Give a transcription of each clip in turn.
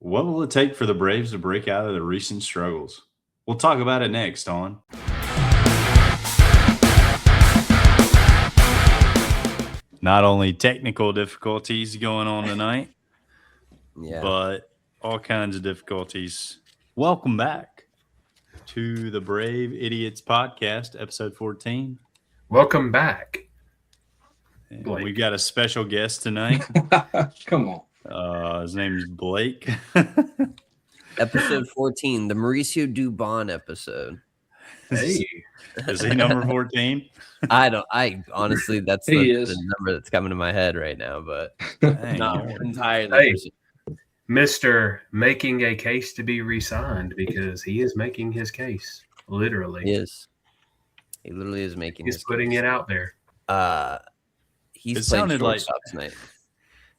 What will it take for the Braves to break out of the recent struggles? We'll talk about it next on not only technical difficulties going on tonight, but all kinds of difficulties. Welcome back to the Brave Idiots Podcast, episode 14. Welcome back. We got a special guest tonight. Come on. His name is Blake. Episode 14, the Mauricio Dubon episode. Hey. Is he number 14? I honestly, that's the number that's coming to my head right now, but not entirely. Hey, Mr. making a case to be re-signed because he is making his case. Literally. He is. He literally is making He's putting it out there. He's playing shortstop tonight,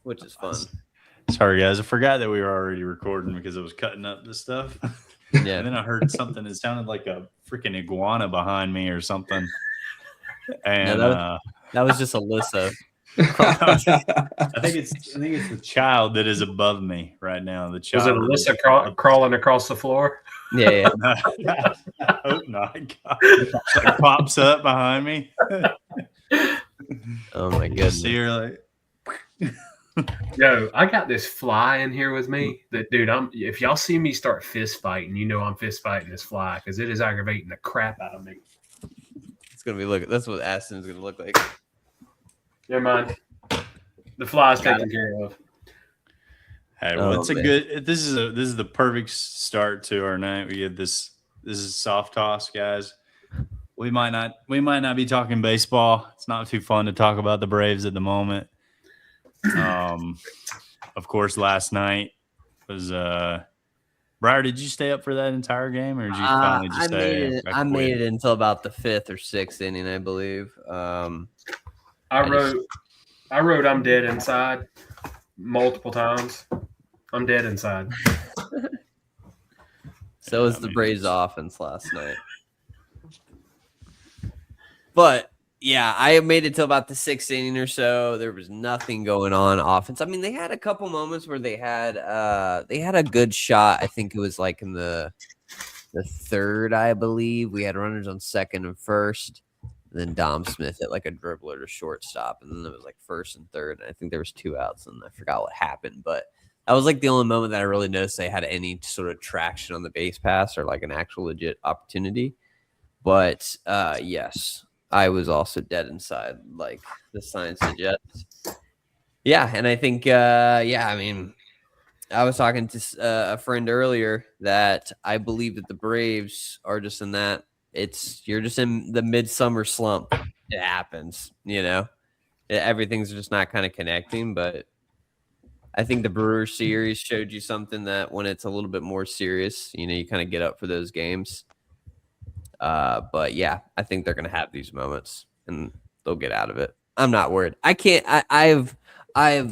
which is fun. Sorry, guys. I forgot that we were already recording because I was cutting up this stuff. Yeah. And then I heard something that sounded like a freaking iguana behind me or something. And that was just Alyssa. I think it's the child that is above me right now. The child. Was it Alyssa crawling across the floor? Yeah. I hope not. God. It pops up behind me. Oh my goodness. See her like. Yo, I got this fly in here with me that, dude, if y'all see me start fist fighting, you know I'm fist fighting this fly because it is aggravating the crap out of me. It's gonna be that's what Aston's gonna look like. Never mind. The fly's taken care of. Hey, well, it's a good. This is the perfect start to our night. We get this. This is soft toss, guys. We might not be talking baseball. It's not too fun to talk about the Braves at the moment. Of course, last night was Briar, did you stay up for that entire game, or did you finally just stay? I made it until about the 5th or 6th inning, I believe. I wrote I'm dead inside multiple times. I'm dead inside. So was the Braves offense last night. But yeah, I made it till about the 6th inning or so. There was nothing going on offense. I mean, they had a couple moments where they had a good shot. I think it was like in the 3rd, I believe. We had runners on 2nd and 1st. And then Dom Smith hit like a dribbler to shortstop, and then there was like 1st and 3rd. And I think there was 2 outs, and I forgot what happened. But that was like the only moment that I really noticed they had any sort of traction on the base pass or like an actual legit opportunity. But yes. I was also dead inside, like the sign suggests. Yeah, and I think, I mean, I was talking to a friend earlier that I believe that the Braves are just in that you're just in the midsummer slump. It happens, everything's just not kind of connecting. But I think the Brewers series showed you something that when it's a little bit more serious, you kind of get up for those games. But yeah, I think they're going to have these moments and they'll get out of it. I'm not worried. I've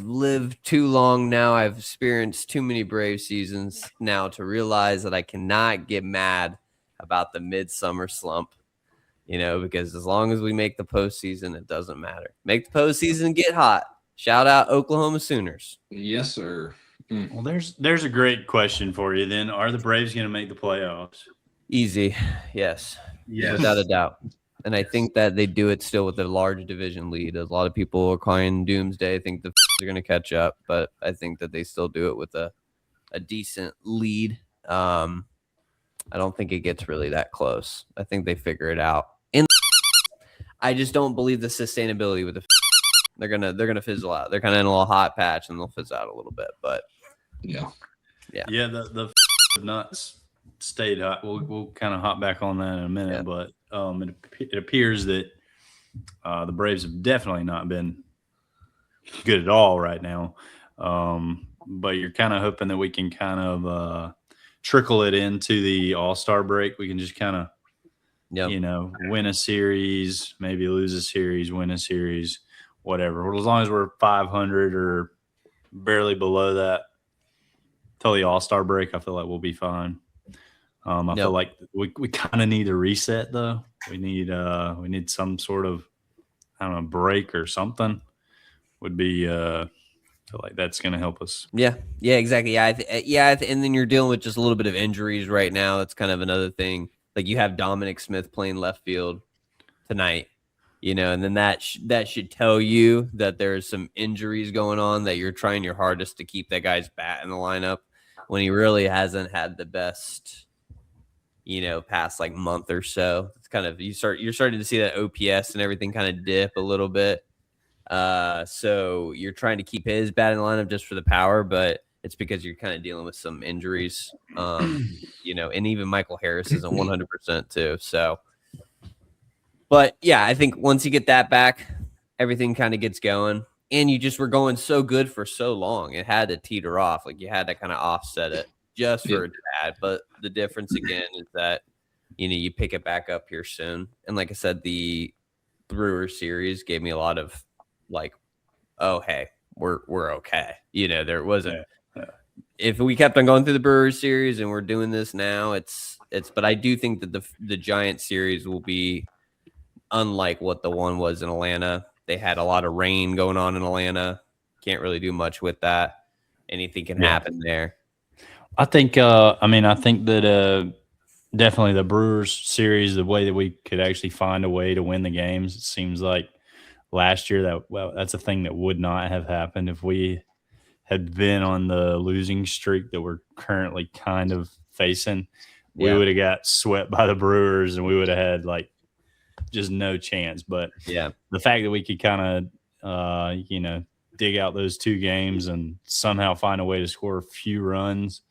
lived too long now. I've experienced too many Brave seasons now to realize that I cannot get mad about the midsummer slump, because as long as we make the postseason, it doesn't matter. Make the postseason, get hot. Shout out Oklahoma Sooners. Yes, sir. Well, there's a great question for you then. Are the Braves going to make the playoffs? Easy. Yes. Without a doubt. And I think that they do it still with a large division lead. A lot of people are calling doomsday. I think the are going to catch up, but I think that they still do it with a decent lead. I don't think it gets really that close. I think they figure it out. I just don't believe the sustainability with the they're gonna fizzle out. They're kind of in a little hot patch and they'll fizz out a little bit. But yeah. The nuts stayed hot. We'll kind of hop back on that in a minute, but it appears that the Braves have definitely not been good at all right now. But you're kind of hoping that we can kind of trickle it into the All-Star break. We can just kind of, win a series, maybe lose a series, win a series, whatever. Well, as long as we're 500 or barely below that till the All-Star break, I feel like we'll be fine. I feel like we kind of need a reset though. We need some sort of, I don't know, break or something would be feel like that's going to help us. Yeah, exactly. And then you're dealing with just a little bit of injuries right now. That's kind of another thing. Like you have Dominic Smith playing left field tonight, and then that should tell you that there's some injuries going on, that you're trying your hardest to keep that guy's bat in the lineup when he really hasn't had the best, past like month or so. It's kind of you're starting to see that OPS and everything kind of dip a little bit. So you're trying to keep his bat in the lineup just for the power, but it's because you're kind of dealing with some injuries. And even Michael Harris isn't 100% too. So, but yeah, I think once you get that back, everything kind of gets going. And you just were going so good for so long, it had to teeter off. Like you had to kind of offset it just for a tad. But the difference again is that you pick it back up here soon. And like I said, the Brewers series gave me a lot of like, oh hey, we're okay. There wasn't. If we kept on going through the Brewers series and we're doing this now, it's. But I do think that the Giants series will be unlike what the one was in Atlanta. They had a lot of rain going on in Atlanta. Can't really do much with that. Anything can happen there. I think. I think that definitely the Brewers series, the way that we could actually find a way to win the games, it seems like last year that's a thing that would not have happened if we had been on the losing streak that we're currently kind of facing. We would have got swept by the Brewers and we would have had like just no chance. But the fact that we could kind of dig out those two games and somehow find a way to score a few runs,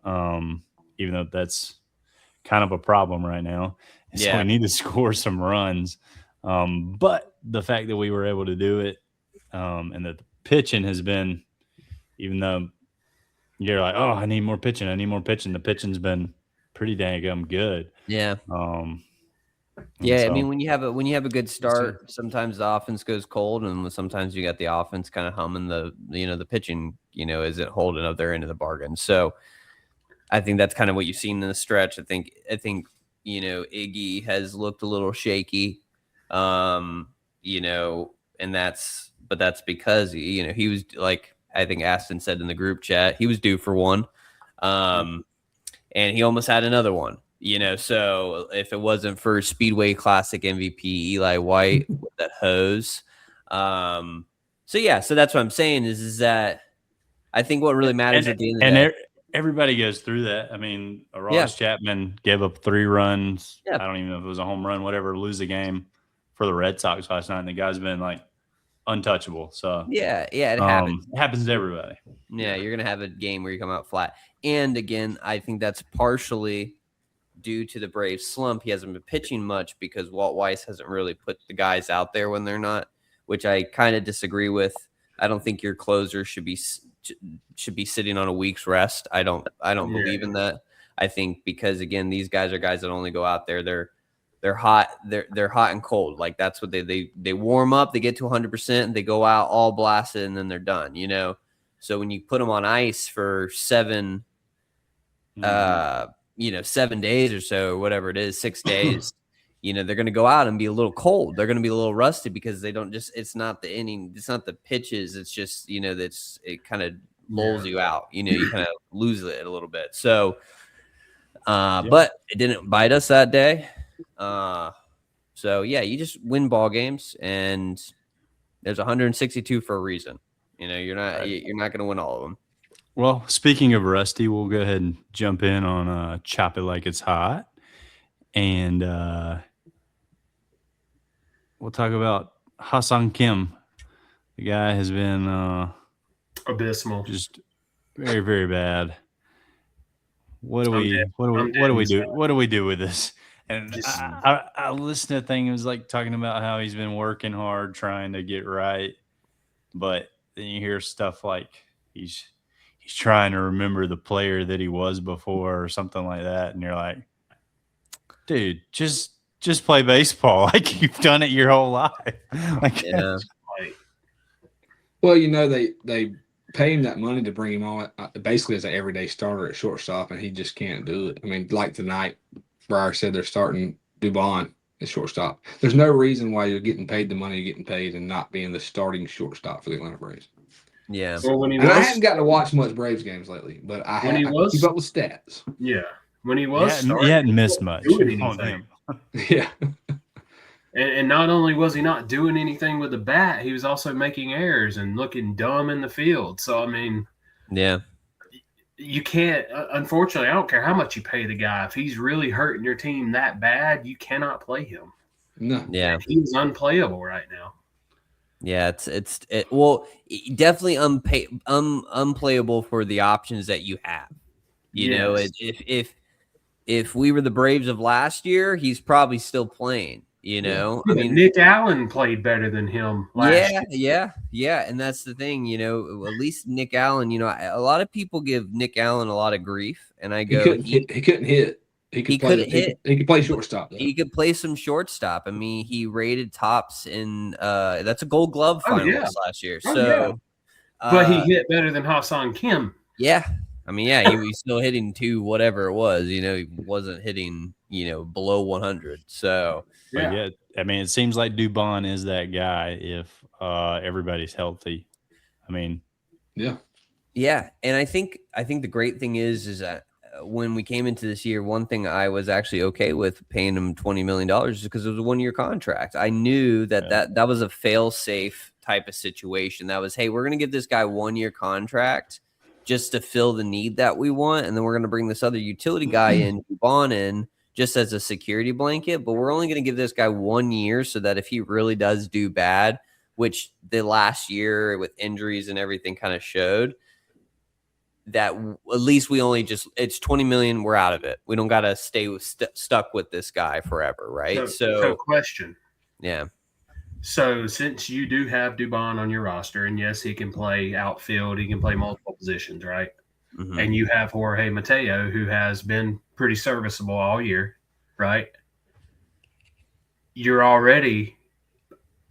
even though that's kind of a problem right now. So we need to score some runs. But the fact that we were able to do it, and that the pitching has been, even though you're like, oh, I need more pitching, the pitching's been pretty dang good. Yeah. So, I mean, when you have a good start, sometimes the offense goes cold, and sometimes you got the offense kind of humming. The pitching, isn't holding up their end of the bargain. So I think that's kind of what you've seen in the stretch. I think Iggy has looked a little shaky, and that's because he was like, I think Aston said in the group chat, he was due for one, and he almost had another one. So if it wasn't for Speedway Classic MVP Eli White with that hose, so that's what I'm saying is that I think what really matters at the end of the day. Everybody goes through that. I mean, Ross Chapman gave up 3 runs. I don't even know if it was a home run, whatever, lose the game for the Red Sox last night. And the guy's been like untouchable. So it happens. It happens to everybody. Yeah, you're gonna have a game where you come out flat. And again, I think that's partially due to the Braves slump. He hasn't been pitching much because Walt Weiss hasn't really put the guys out there when they're not, which I kind of disagree with. I don't think your closer should be sitting on a week's rest. I don't believe in that. I think because again, these guys are guys that only go out there. They're hot. They're hot and cold. Like that's what they warm up. They get to 100%. And they go out all blasted and then they're done. So when you put them on ice for 7 days or so, or whatever it is, 6 days, they're going to go out and be a little cold. They're going to be a little rusty because they don't it's not the inning. It's not the pitches. It's just, it kind of lulls you out, you kind of lose it a little bit. So, but it didn't bite us that day. So you just win ball games and there's 162 for a reason. You're not going to win all of them. Well, speaking of rusty, we'll go ahead and jump in on Chop It Like It's Hot. And we'll talk about Ha-Seong Kim. The guy has been abysmal, just very, very bad. What do we do with this? And I listened to a thing. It was like talking about how he's been working hard trying to get right, but then you hear stuff like he's trying to remember the player that he was before or something like that. And you're like, dude, just play baseball. Like you've done it your whole life. Well, they pay him that money to bring him on basically as an everyday starter at shortstop, and he just can't do it. I mean, like tonight, Breyer said they're starting Dubon at shortstop. There's no reason why you're getting paid the money you're getting paid and not being the starting shortstop for the Atlanta Braves. Yeah. Well, when he And I was, haven't gotten to watch much Braves games lately, but I When he can was- keep up with stats. yeah, when he He was hadn't, starting, he hadn't he missed wasn't much doing on anything. him. Yeah. And not only was he not doing anything with the bat, he was also making errors and looking dumb in the field. So I mean, Yeah. you can't. Unfortunately, I don't care how much you pay the guy. If he's really hurting your team that bad, you cannot play him. No. Yeah. He's unplayable right now. Yeah, definitely unplayable for the options that you have. You know, Yes. if we were the Braves of last year, he's probably still playing. You know, I mean, Nick Allen played better than him last year. yeah, and that's the thing. You know, at least Nick Allen. You know, a lot of people give Nick Allen a lot of grief, and I He go, couldn't hit. He could play. couldn't hit. He could play shortstop though. He could play some shortstop. I mean, he rated tops in that's a Gold Glove finals last year. Oh, So, But he hit better than Hassan Kim. yeah. I mean, yeah, he was still hitting to whatever it was. You know, he wasn't hitting, you know, below 100. So, Yeah, I mean, it seems like Dubon is that guy if everybody's healthy. I mean, yeah. And I think the great thing is that when we came into this year, one thing I was actually okay with paying him $20 million because it was a 1-year contract. I knew that was a fail-safe type of situation. That was, hey, we're going to give this guy 1-year contract just to fill the need that we want, and then we're going to bring this other utility guy in, Dubon in, just as a security blanket. But we're only going to give this guy 1 year so that if he really does do bad, which the last year with injuries and everything kind of showed, that at least we only it's 20 million. We're out of it. We don't got to stay stuck with this guy forever. Right. So question. Yeah. So since you do have Dubon on your roster, and yes, he can play outfield, he can play multiple positions, right? Mm-hmm. And you have Jorge Mateo, who has been pretty serviceable all year, right? You're already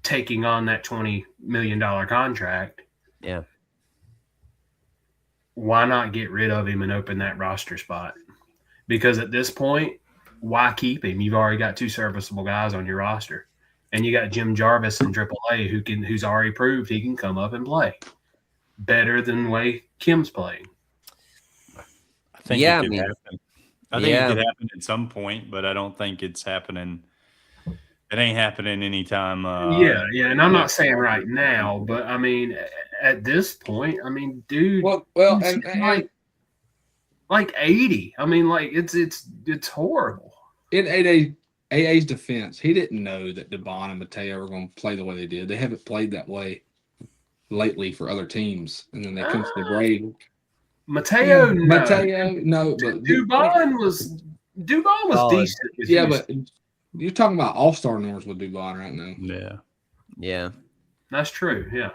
taking on that $20 million contract. Yeah. Why not get rid of him and open that roster spot? Because at this point, why keep him? You've already got 2 serviceable guys on your roster, and you got Jim Jarvis in AAA who's already proved he can come up and play better than the way Kim's playing. I think it could happen. I think it could happen at some point, but I don't think it's happening. It ain't happening anytime. And I'm not saying right now, but I mean, at this point, I mean, dude, Well, and like 80. I mean, like it's horrible. In AA's defense, he didn't know that Dubon and Mateo were going to play the way they did. They haven't played that way lately for other teams, and then they come to the Braves. Mateo, no, but Dubon was decent. Yeah, but you're talking about all-star numbers with Dubon right now. Yeah, that's true. Yeah,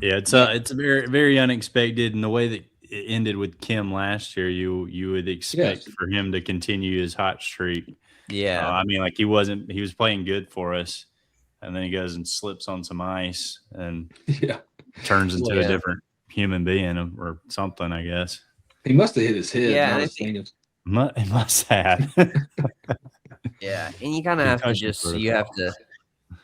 it's a very, very unexpected, and the way that it ended with Kim last year, you would expect for him to continue his hot streak. Yeah, I mean, like he was playing good for us, and then he goes and slips on some ice and turns into a different human being or something, I guess. He must have hit his head. Yeah, he must have. Yeah, and you kind of have to just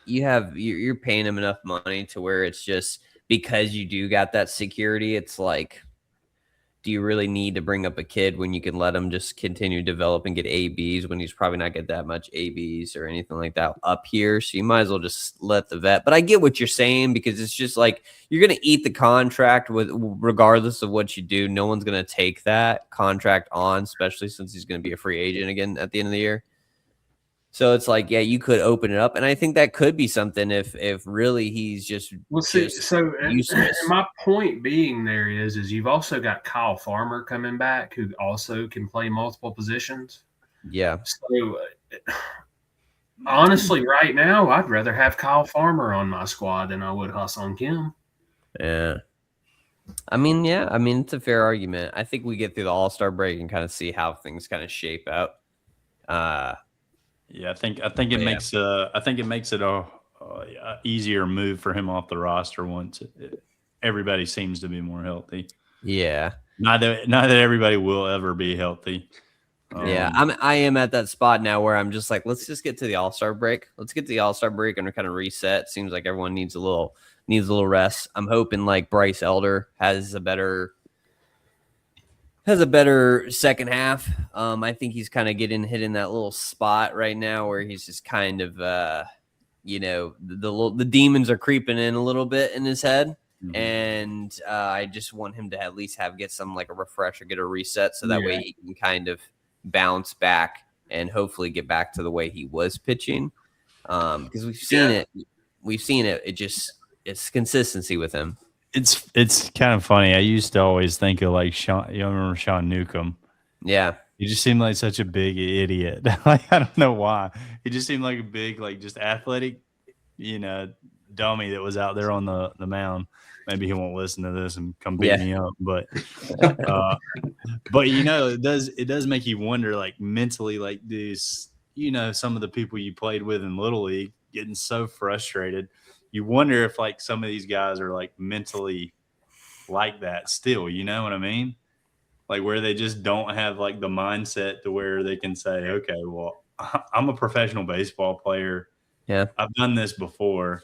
you're paying him enough money to where it's just because you do got that security. It's like, do you really need to bring up a kid when you can let him just continue to develop and get ABs when he's probably not get that much ABs or anything like that up here? So you might as well just let the vet. But I get what you're saying, because it's just like you're going to eat the contract regardless of what you do. No one's going to take that contract on, especially since he's going to be a free agent again at the end of the year. So it's like, yeah, you could open it up, and I think that could be something if really he's just useless. And my point being there is you've also got Kyle Farmer coming back, who also can play multiple positions. Yeah. So honestly, right now, I'd rather have Kyle Farmer on my squad than I would Hassan Kim. Yeah. I mean, it's a fair argument. I think we get through the All-Star break and kind of see how things kind of shape out. Yeah, I think it makes it a easier move for him off the roster once everybody seems to be more healthy. Yeah, not that everybody will ever be healthy. I am at that spot now where I'm just like, let's just get to the All-Star break. Let's get to the All-Star break and kind of reset. Seems like everyone needs a little needs a little rest. I'm hoping like Bryce Elder has a better second half. I think he's kind of hitting that little spot right now where he's just kind of, the demons are creeping in a little bit in his head. Mm-hmm. And I just want him to at least get some like a refresher, get a reset, so that way he can kind of bounce back and hopefully get back to the way he was pitching. Because we've seen it. It's consistency with him. It's kind of funny. I used to always think of like Sean. You remember Sean Newcomb? Yeah. He just seemed like such a big idiot. Like, I don't know why. He just seemed like a big, like, just athletic, dummy that was out there on the mound. Maybe he won't listen to this and come beat me up. But it does make you wonder, like, mentally, like, these, some of the people you played with in Little League getting so frustrated. You wonder if, like, some of these guys are, like, mentally like that still. You know what I mean? Like, where they just don't have, like, the mindset to where they can say, okay, well, I'm a professional baseball player. Yeah. I've done this before.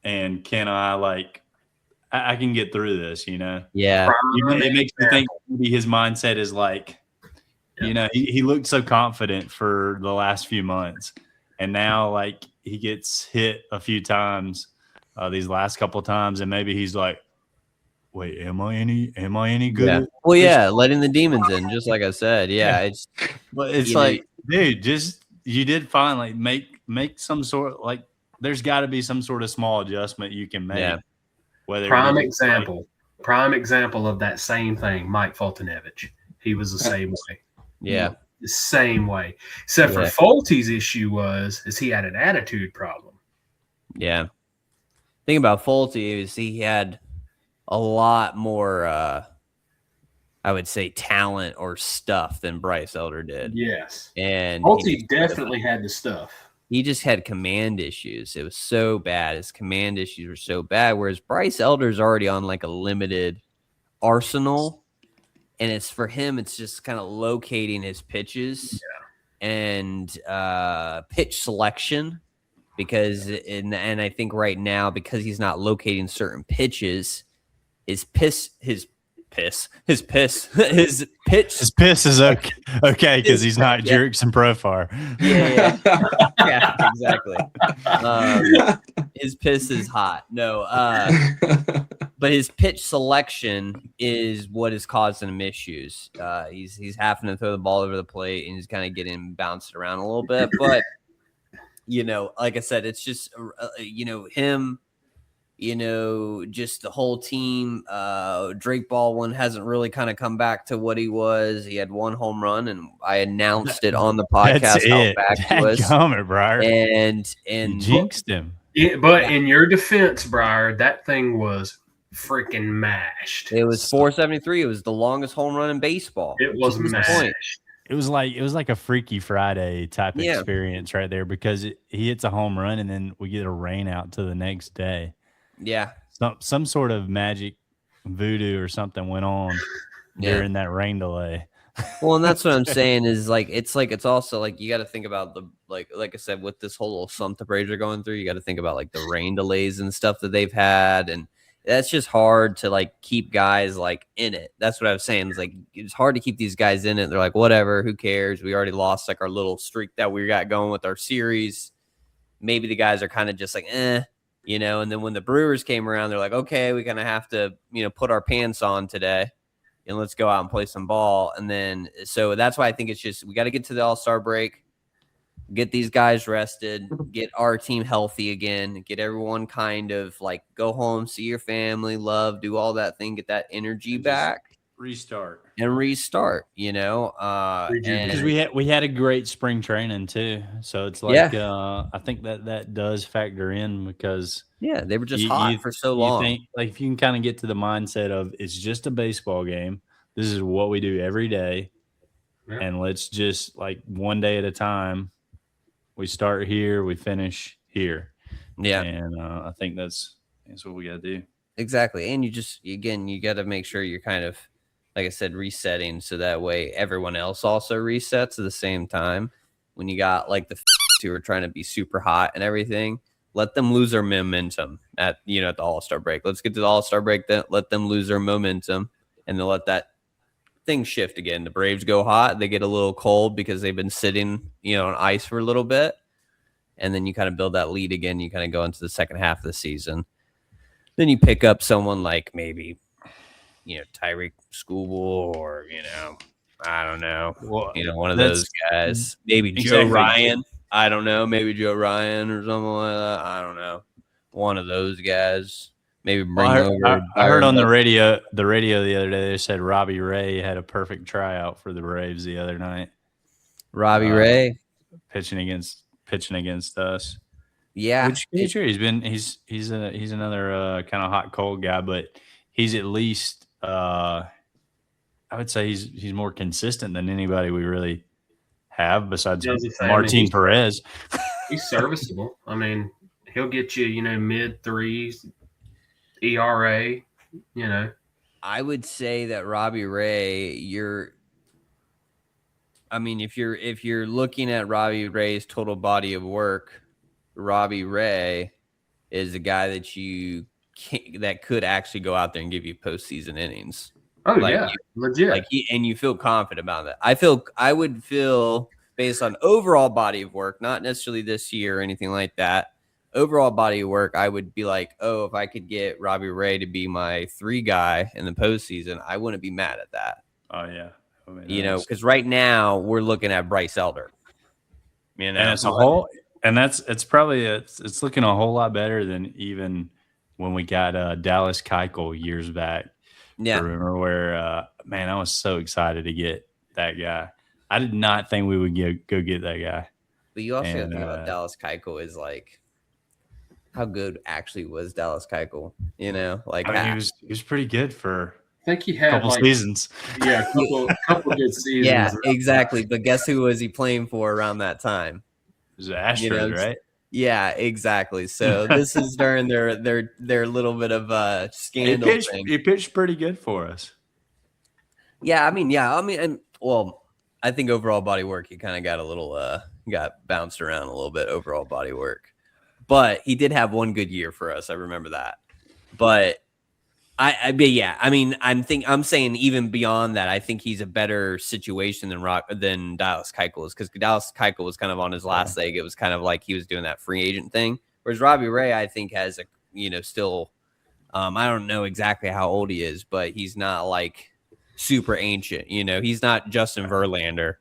And can I, like, I can get through this, Yeah. It makes me think maybe his mindset is like, he looked so confident for the last few months. And now, like, he gets hit a few times these last couple of times. And maybe he's like, wait, am I any good? Yeah. Well, yeah, letting the demons in, just like I said. Yeah. But it's like, dude, just, you did fine. Like, make some sort of, like, there's got to be some sort of small adjustment you can make. Yeah. Prime example of that same thing, Mike Fultonevich. He was the same way. Yeah. The same way. Except for Fulty's issue is he had an attitude problem. Yeah. The thing about Fulty is he had a lot more, I would say, talent or stuff than Bryce Elder did. Yes. And Fulty definitely had the stuff. He just had command issues. It was so bad. His command issues were so bad, whereas Bryce Elder's already on like a limited arsenal. And it's for him, it's just kind of locating his pitches and pitch selection. Because and I think right now, because he's not locating certain pitches, his pitch is okay because he's not Jerks and Profar. Yeah, exactly. His piss is hot. No, but his pitch selection is what is causing him issues. He's having to throw the ball over the plate and he's kind of getting bounced around a little bit. But like I said, it's just him. Just the whole team. Drake Baldwin hasn't really kind of come back to what he was. He had one home run, and I announced it on the podcast how back he was. And you jinxed him. But in your defense, Briar, that thing was freaking mashed. It was 473. It was the longest home run in baseball. It was mashed. It was like a Freaky Friday type experience right there because he hits a home run and then we get a rain out to the next day. Yeah. Some sort of magic voodoo or something went on during that rain delay. Well, and that's what I'm saying is it's also like you got to think about the like I said with this whole little slump the Braves are going through. You got to think about like the rain delays and stuff that they've had, and that's just hard to like keep guys like in it. That's what I was saying. It's like it's hard to keep these guys in it. They're like, whatever, who cares? We already lost like our little streak that we got going with our series. Maybe the guys are kind of just like, and then when the Brewers came around, they're like, okay, we're gonna have to, put our pants on today and let's go out and play some ball. And then so that's why I think it's just we got to get to the All-Star break, get these guys rested, get our team healthy again, get everyone kind of like go home, see your family, love, do all that thing, get that energy back. Restart. Because we had a great spring training too, so it's like I think that does factor in because they were just hot for so long. Think, like if you can kind of get to the mindset of it's just a baseball game, this is what we do every day, and let's just like one day at a time. We start here, we finish here. Yeah, and I think that's what we got to do. Exactly, and you got to make sure you're kind of, like I said, resetting so that way everyone else also resets at the same time. When you got like the who are trying to be super hot and everything, let them lose their momentum at the All-Star break. Let's get to the All-Star break. Then let them lose their momentum, and then let that thing shift again. The Braves go hot. They get a little cold because they've been sitting, on ice for a little bit, and then you kind of build that lead again. You kind of go into the second half of the season. Then you pick up someone like maybe, Tyreek Schoolboy or, I don't know, one of those guys. Maybe Joe Ryan. I don't know. Maybe Joe Ryan or something like that. I don't know. One of those guys. Maybe bring over. I heard on the radio the other day, they said Robbie Ray had a perfect tryout for the Braves the other night. Robbie Ray pitching against us. Yeah, which he's another kind of hot cold guy, but he's at least I would say he's more consistent than anybody we really have besides Martin Perez. He's serviceable. I mean, he'll get you, mid threes ERA. I would say that Robbie Ray, if you're looking at Robbie Ray's total body of work, Robbie Ray is a guy that could actually go out there and give you postseason innings. Oh, legit. And you feel confident about that. I would feel based on overall body of work, not necessarily this year or anything like that. Overall body of work, I would be like, oh, if I could get Robbie Ray to be my 3 guy in the postseason, I wouldn't be mad at that. Oh yeah, because right now we're looking at Bryce Elder. And it's a whole, and it's probably it's looking a whole lot better than even when we got Dallas Keuchel years back. Yeah, I remember where I was so excited to get that guy. I did not think we would go get that guy. But you also have to think about Dallas Keuchel is like, how good actually was Dallas Keuchel? He was pretty good for I think he had a couple seasons. Yeah, a couple good seasons. Yeah, exactly. But guess who was he playing for around that time? It was the Astros, right? Yeah, exactly. So this is during their little bit of scandal. He pitched pretty good for us. Yeah, I think overall body work, he kind of got a little got bounced around a little bit. Overall body work, but he did have one good year for us. I remember that. But I'm saying even beyond that, I think he's a better situation than Dallas Keuchel is, because Dallas Keuchel was kind of on his last leg. It was kind of like he was doing that free agent thing. Whereas Robbie Ray, I think, has still, I don't know exactly how old he is, but he's not like super ancient. He's not Justin Verlander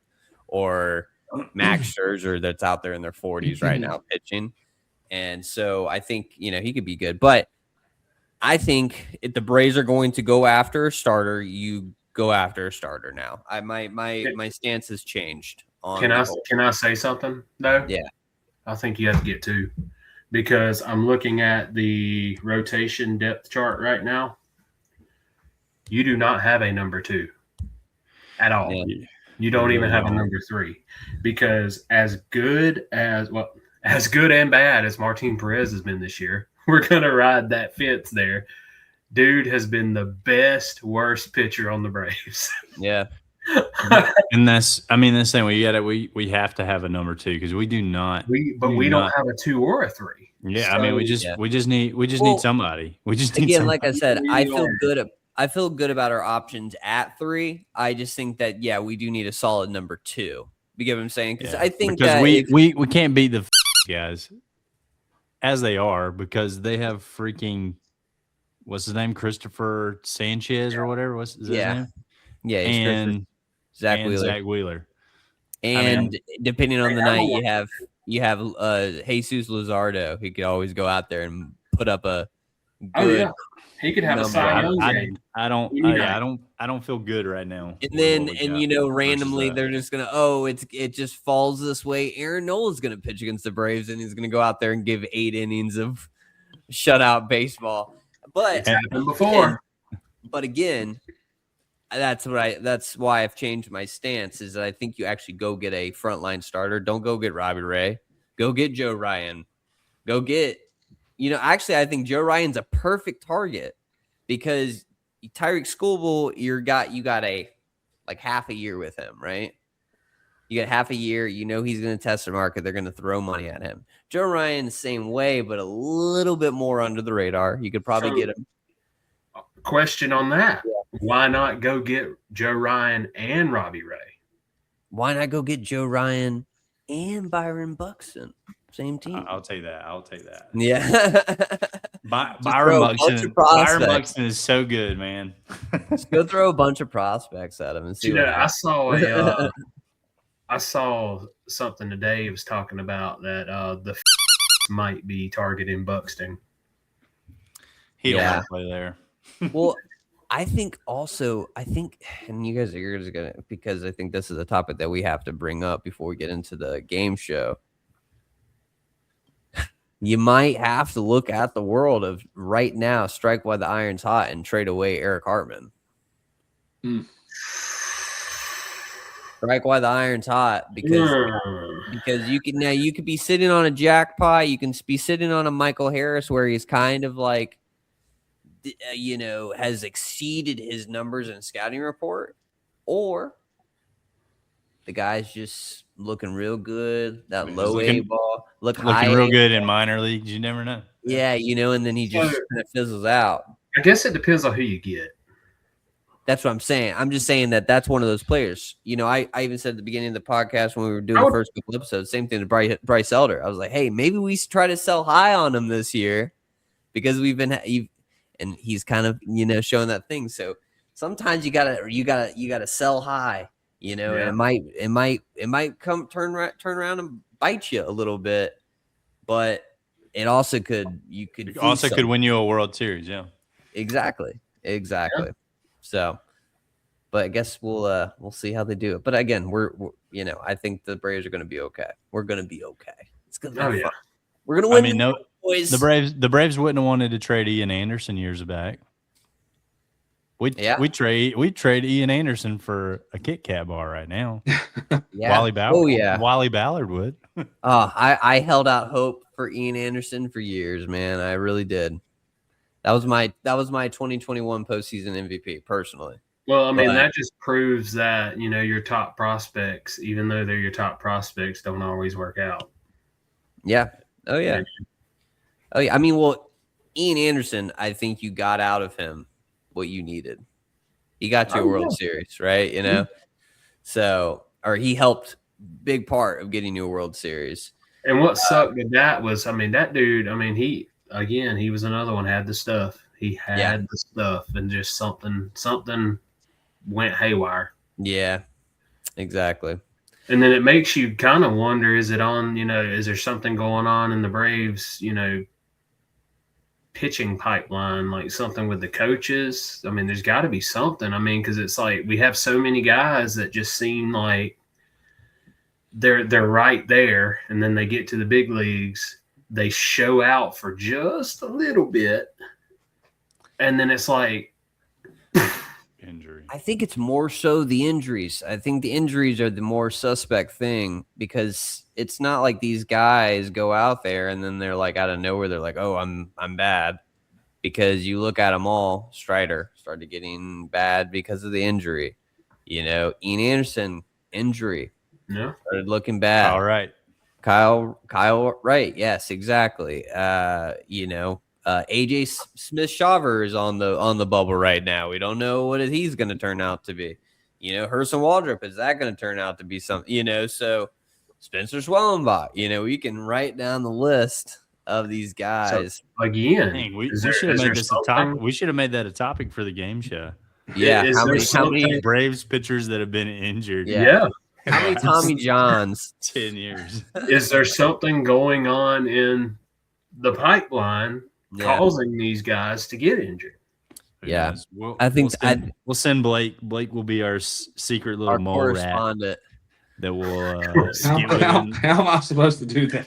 or Max Scherzer that's out there in their 40s right now pitching. And so I think, he could be good, but I think if the Braves are going to go after a starter, you go after a starter now. My stance has changed. Can I say something though? Yeah, I think you have to get 2, because I'm looking at the rotation depth chart right now. You do not have a number 2 at all. Yeah. You don't even have a number 3, because as good and bad as Martin Perez has been this year, we're going to ride that fence there. Dude has been the worst pitcher on the Braves. Yeah. And that's thing. We have to have a number 2, because we do not. We don't have a 2 or a 3. Yeah. So, we just need somebody. We just need again, somebody. like I said, I feel good about our options at 3. I just think that, we do need a solid number 2. You get what I'm saying? Because I think that we can't beat the guys as they are, because they have freaking, what's his name? Christopher Sanchez or whatever. What's his name? Yeah. And Zach Wheeler. And depending on the night, you have Jesus Luzardo. He could always go out there and put up a good He could have a Cy Young game. I don't feel good right now. And then randomly they're just gonna it just falls this way. Aaron Nola is gonna pitch against the Braves, and he's gonna go out there and give 8 innings of shutout baseball. But it's happened before. But again, that's why I've changed my stance, is that I think you actually go get a frontline starter. Don't go get Robbie Ray. Go get Joe Ryan. Go get actually, I think Joe Ryan's a perfect target, because Tyreek Schoolboy, you got a half a year with him, right? You get half a year. You know he's going to test the market. They're going to throw money at him. Joe Ryan, the same way, but a little bit more under the radar. You could probably get him. Question on that. Yeah. Why not go get Joe Ryan and Robbie Ray? Why not go get Joe Ryan and Byron Buxton? Same team. I'll take that. Yeah. Byron Buxton is so good, man. Just go throw a bunch of prospects at him and see what happens. I saw something today. It was talking about that the might be targeting Buxton. He don't want to play there. Well, I think, and you guys are just gonna, because I think this is a topic that we have to bring up before we get into the game show. You might have to look at the world of right now, strike while the iron's hot, and trade away Eric Hartman. Strike while the iron's hot, because you could be sitting on a jackpot. You can be sitting on a Michael Harris where he's kind of like, has exceeded his numbers in scouting report, or the guy's just looking real good. That low A ball looking real good in minor leagues. You never know. Yeah, and then he just kind of fizzles out. I guess it depends on who you get. That's what I'm saying. I'm just saying that's one of those players. I even said at the beginning of the podcast when we were doing the first couple episodes, same thing to Bryce Elder. I was like, hey, maybe we try to sell high on him this year because and he's kind of showing that thing. So sometimes you gotta sell high. And it might come turn around and bite you a little bit, but it also could win you a World Series. Yeah, exactly. Yeah. So, but I guess we'll see how they do it. But again, we're I think the Braves are going to be okay. We're going to be okay. It's going to be fun. We're going to win. Boys. The Braves wouldn't have wanted to trade Ian Anderson years back. We trade Ian Anderson for a Kit Kat bar right now. Yeah. Wally Ballard. Oh yeah. Wally Ballard would. I held out hope for Ian Anderson for years, man. I really did. That was my 2021 postseason MVP personally. Well, I mean, that just proves that, your top prospects, even though they're your top prospects, don't always work out. Yeah. Oh yeah. Oh yeah. I mean, well, Ian Anderson, I think you got out of him what you needed. He got you a World Series, right? So, or he helped big part of getting you a World Series. And what sucked with that was, that dude, he was another one, had the stuff. He had the stuff, and just something went haywire. Yeah, exactly. And then it makes you kind of wonder, is there something going on in the Braves, pitching pipeline, like something with the coaches? There's got to be something. Because it's like we have so many guys that just seem like they're right there, and then they get to the big leagues, they show out for just a little bit, and then it's like injury. I think it's more so the injuries. I think the injuries are the more suspect thing, because it's not like these guys go out there and then they're like out of nowhere, they're like, oh, I'm bad. Because you look at them all, Strider started getting bad because of the injury. Ian Anderson, injury. Yeah. Started looking bad. All right. Kyle Wright. Yes, exactly. AJ Smith-Shawver is on the bubble right now. We don't know what he's going to turn out to be. Herson Waldrop, is that going to turn out to be something? So Spencer Schwellenbach, we can write down the list of these guys. So, again, dang, we should have made this a topic. We should have made that a topic for the game show. Yeah. How many Braves pitchers that have been injured? Yeah. How many Tommy Johns? 10 years. Is there something going on in the pipeline causing these guys to get injured? Yeah. We'll send Blake. Blake will be our secret little mole rat that will how am I supposed to do that?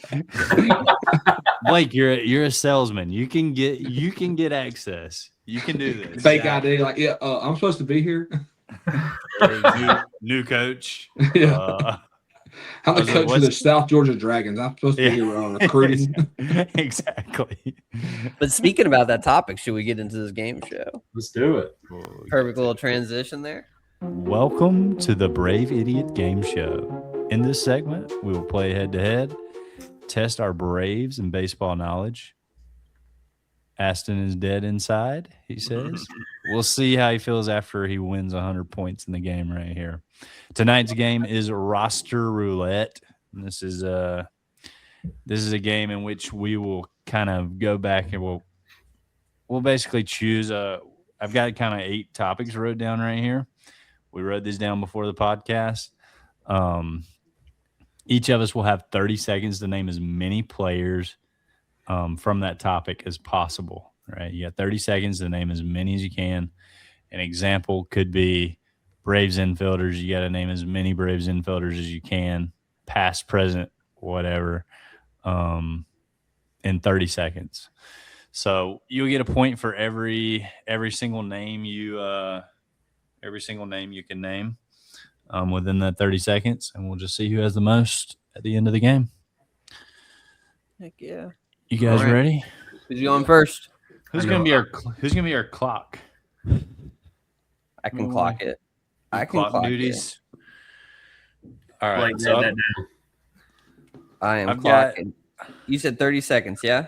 Blake, you're a salesman. You can get access. You can do this. Fake ID, like, I'm supposed to be here. New coach. Yeah. I'm the coach of the South Georgia Dragons. I'm supposed to be here on recruiting. Exactly. But speaking about that topic, should we get into this game show? Let's do it. Perfect little transition there. Welcome to the Brave Idiot Game Show. In this segment, we will play head-to-head, test our Braves and baseball knowledge. Aston is dead inside, he says. We'll see how he feels after he wins 100 points in the game right here. Tonight's game is roster roulette. And this is a game in which we will kind of go back and we'll basically choose I've got kind of 8 topics wrote down right here. We wrote these down before the podcast. Each of us will have 30 seconds to name as many players from that topic as possible, right? You got 30 seconds to name as many as you can. An example could be Braves infielders. You got to name as many Braves infielders as you can, past, present, whatever, in 30 seconds. So you'll get a point for every single name you can name within that 30 seconds, and we'll just see who has the most at the end of the game. Heck yeah! You guys ready? Who's going first? Who's gonna be our clock? I can clock it. I can clock duties. It. All right. So I am clocking. You said 30 seconds, yeah?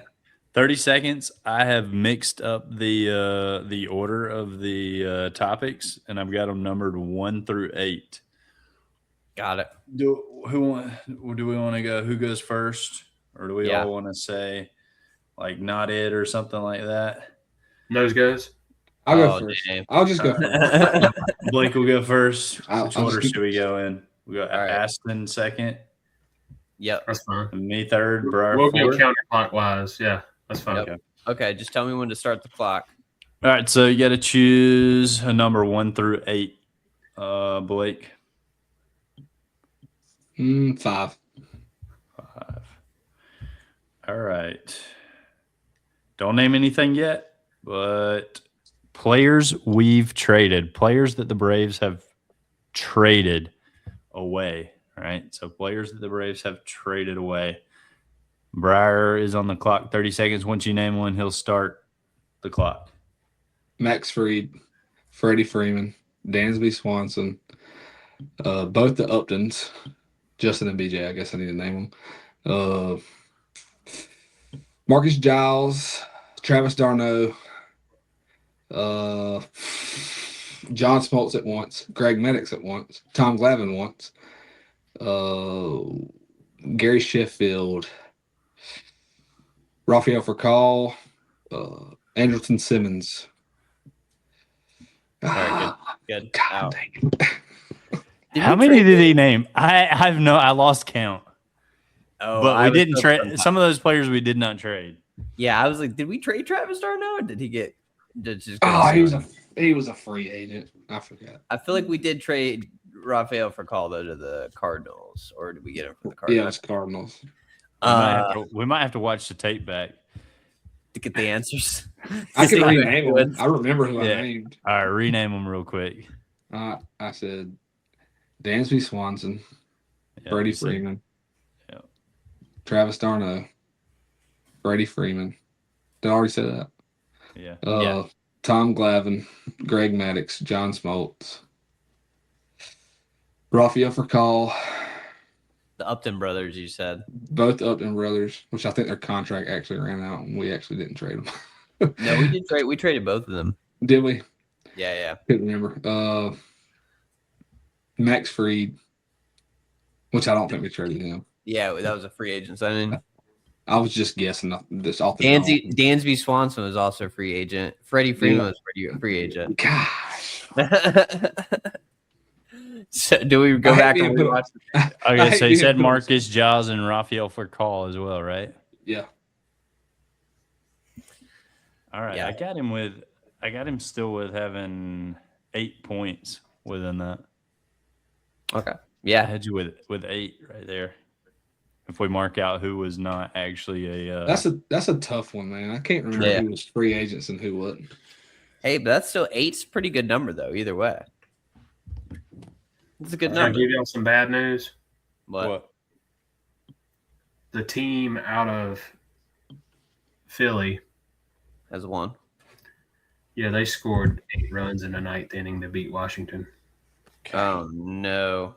30 seconds. I have mixed up the order of the topics, and I've got them numbered 1 through 8. Got it. Do we want to go? Who goes first, or do we all want to say like not it or something like that? Nose goes. I'll go first. Damn. I'll just go first. Blake will go first. Which I'll order should we go in? We got Aston second. Yep, that's fine. Me third. Briar we'll fourth. go counterclockwise. Yeah, that's fine. Yep. Okay, just tell me when to start the clock. All right, so you got to choose a number 1 through 8. Blake. 5. 5. All right. Don't name anything yet, but players we've traded, players that the Braves have traded away, right? So players that the Braves have traded away. Briar is on the clock. 30 seconds. Once you name one, he'll start the clock. Max Fried, Freddie Freeman, Dansby Swanson, both the Uptons, Justin and BJ, I guess I need to name them. Marcus Giles, Travis d'Arnaud, John Smoltz at once, Greg Maddux at once, Tom Glavine once, Gary Sheffield, Rafael Furcal, Andrelton Simmons. All right, good. God dang it. How many did he name? I lost count. Oh, but we didn't trade some of those players. We did not trade. Yeah, I was like, did we trade Travis d'Arnaud? Or did he get? He was a free agent. I forgot. I feel like we did trade Rafael Furcal though to the Cardinals, or did we get him from the Cardinals? Yeah, it's Cardinals. We might have to watch the tape back to get the answers. I can rename them. I remember who I named. All right, rename them real quick. I said Dansby Swanson, Freddie Freeman, Travis d'Arnaud, Freddie Freeman. Did I already say that? Yeah. Tom Glavine, Greg Maddux, John Smoltz, Rafael Furcal. The Upton brothers, you said. Both Upton brothers, which I think their contract actually ran out, and we actually didn't trade them. No, we did trade. We traded both of them. Did we? Yeah. Couldn't remember. Max Fried, which I don't think we traded him. Yeah, that was a free agent signing. I was just guessing this off the Dansby Swanson was also a free agent. Freddie Freeman was a free agent. Gosh. So do we go back and rewatch? Okay, so you said Marcus Giles and Rafael Furcal as well, right? Yeah. All right. Yeah. I got him still with having 8 points within that. Okay. Yeah. I had you with 8 right there. If we mark out who was not actually a that's a tough one, man. I can't remember who was free agents and who wasn't. Hey, but that's still 8's a pretty good number though, either way. It's a good number. I'll give y'all some bad news. What? The team out of Philly has won. Yeah, they scored 8 runs in the 9th inning to beat Washington. Oh no.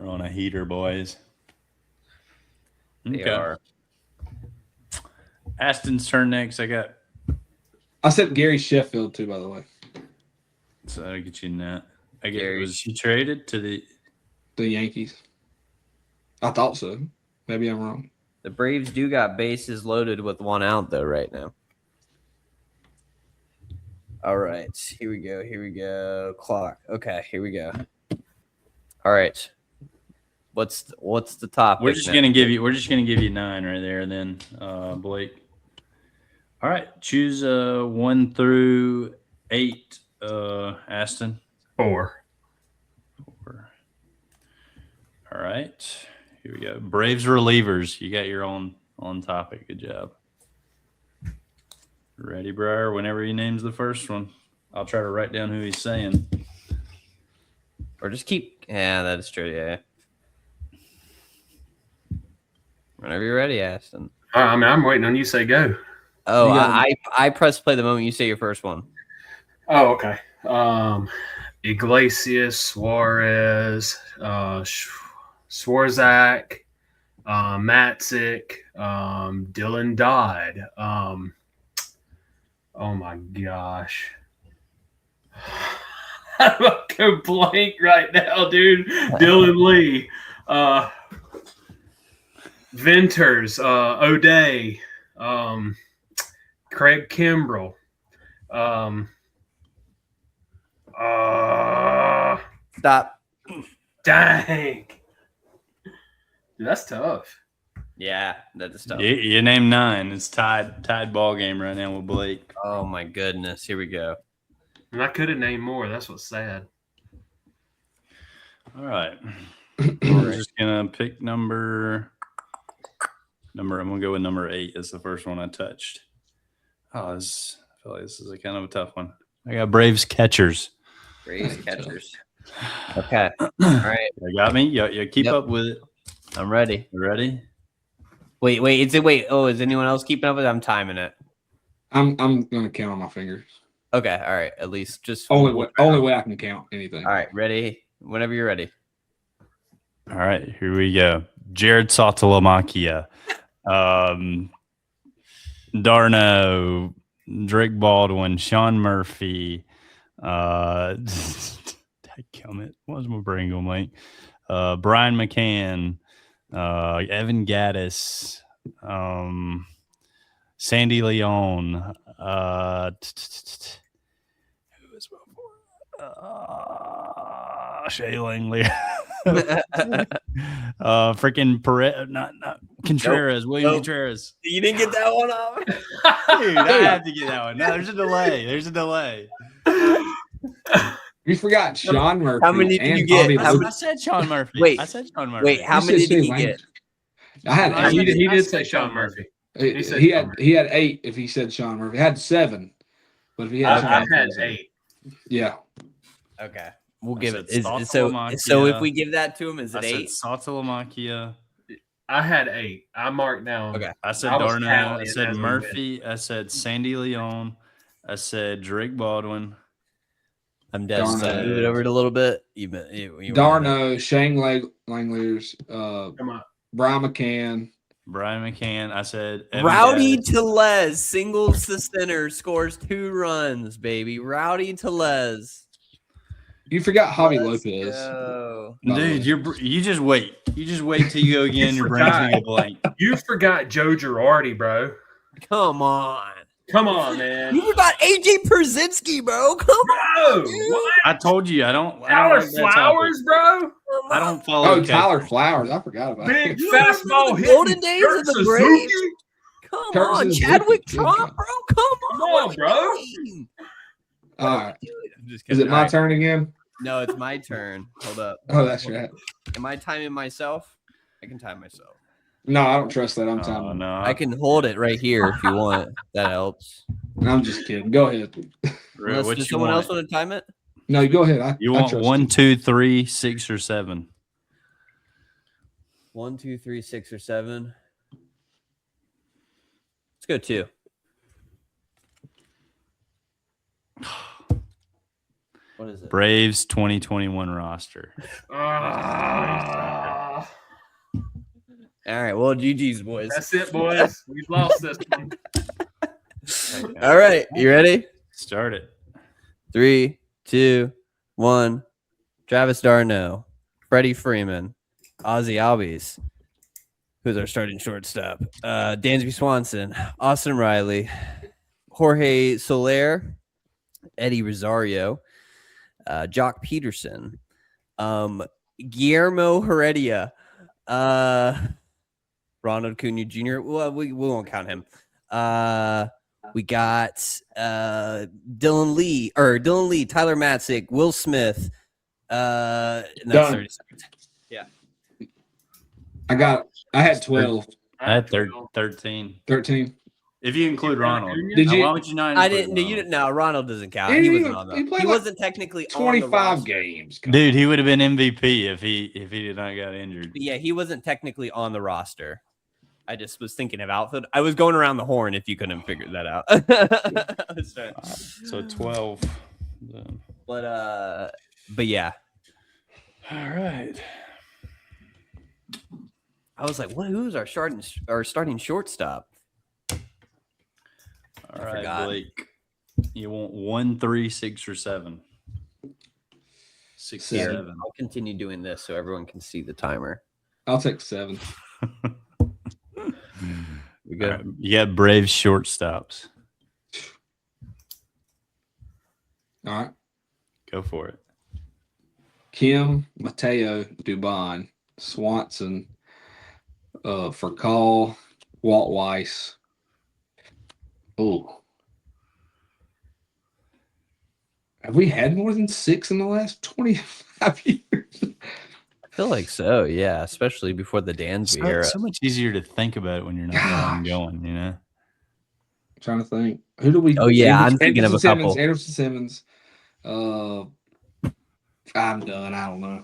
We're on a heater, boys. They are. Aston's turn next. I said Gary Sheffield too, by the way. So that'll get you in that. Gary. Was she traded to the Yankees? I thought so. Maybe I'm wrong. The Braves do got bases loaded with one out though right now. All right, here we go. Clock. Okay, here we go. All right. What's the topic? We're just gonna give you 9 right there, then Blake. All right, choose 1 through 8. Aston. 4. All right, here we go. Braves relievers. You got your own on topic. Good job. Ready, Briar? Whenever he names the first one, I'll try to write down who he's saying. Or just keep. Yeah, that is true. Yeah. Whenever you're ready, Aston. I mean, I'm waiting on you to say go. Oh, I press play the moment you say your first one. Oh, okay. Iglesias, Suarez, Swarzak, Matzik, Dylan Dodd. Oh my gosh. I'm gonna go blank right now, dude. Dylan Lee. Venters, O'Day, Craig Kimbrell. Stop. Dang. Dude, that's tough. Yeah, that is tough. You named 9. It's tied ball game right now with Blake. Oh my goodness. Here we go. And I could have named more. That's what's sad. All right. I'm just gonna pick number. I'm gonna go with number 8. That's the first one I touched. I feel like this is a kind of a tough one. I got Braves catchers. Braves catchers. Okay. All right. You got me? You keep up with it. I'm ready. You ready? Wait. Oh, is anyone else keeping up with it? I'm timing it. I'm gonna count on my fingers. Okay. All right. At least just Only way I can count anything. All right. Ready? Whenever you're ready. All right, here we go. Jared Saltalamacchia, Darno, Drake Baldwin, Sean Murphy, dadgummit, what was my brain going blank? Brian McCann, Evan Gaddis, Sandy Leon, who was before? Shay Langley. Freaking Perez, not Contreras, William Contreras. You didn't get that one off? Dude, I have to get that one. No, there's a delay. You forgot Sean Murphy. How many did you get? I said Sean Murphy. I said Sean Murphy. Wait, how many did he get? He did say Sean Murphy. He had 8 if he said Sean Murphy. He had 7. But if he had I had 8. Yeah. Okay. We'll give it. So if we give that to him, is it 8? Saltalamacchia. I had 8. I marked down. Okay. I said Darno. I said Murphy. I said Sandy Leon. I said Drake Baldwin. I'm dead. Move it over a little bit. You Darno, Shane Langlers, Brian McCann. I said Evan Rowdy Tellez singles the center, scores 2 runs, baby. Rowdy Tellez. You forgot Javi Lopez. Dude, you just wait. You just wait till you go again. Your brain's gonna get blank. You forgot Joe Girardi, bro. Come on, man. You forgot AJ Pierzynski, bro. Come on, dude. What? I told you I don't. Tyler Flowers, bro. I don't follow. Tyler Flowers. I forgot about big fastball hit. Golden days of the Braves. Come on, Chadwick Trump, bro. Come on, bro. All right. Is it my turn again? No, it's my turn. Hold up. Oh, that's right. Am I timing myself? I can time myself. No, I don't trust that. I'm timing. No. I can hold it right here if you want. That helps. I'm just kidding. Go ahead. Does someone else want to time it? No, you go ahead. You want 1, 2, 3, 6, or 7? 1, 2, 3, 6, or 7. Let's go 2. What is it? Braves 2021 roster. right. Well, GG's, boys. That's it, boys. We've lost this one. All right. You ready? Start it. 3, 2, 1. Travis Darno, Freddie Freeman, Ozzie Albies, who's our starting shortstop, Dansby Swanson, Austin Riley, Jorge Soler, Eddie Rosario, Jock Peterson, Guillermo Heredia, Ronald Acuna Jr. Well, we won't count him. We got Dylan Lee, Tyler Matzik, Will Smith. And that's 30 seconds. Yeah. I had 12. I had 13. 13. If you include Ronald. Did you? Why would you not? I didn't. You didn't. No, Ronald doesn't count. He He didn't wasn't on the. even- he played He like wasn't technically 25 on the roster. games. Dude, he would have been MVP if he did not got injured. But yeah, he wasn't technically on the roster. I just was thinking of outfield. I was going around the horn if you couldn't figure that out. So 12. But yeah. All right. I was like, what? Who's our starting shortstop? All I right, forgot. Blake. You want 1, 3, 6, or 7? 6 or Seven. 7. I'll continue doing this so everyone can see the timer. I'll take 7. We go. All right, you got Braves shortstops. All right. Go for it. Kim, Mateo, Dubon, Swanson, Furcal, Walt Weiss. Oh. Have we had more than 6 in the last 25 years? I feel like so, yeah, especially before the Dansby era. So much easier to think about it when you're not Gosh. going, you know? I'm trying to think. Who do we? Oh, yeah, I'm thinking of a couple. Anderson Simmons. I'm done. I don't know.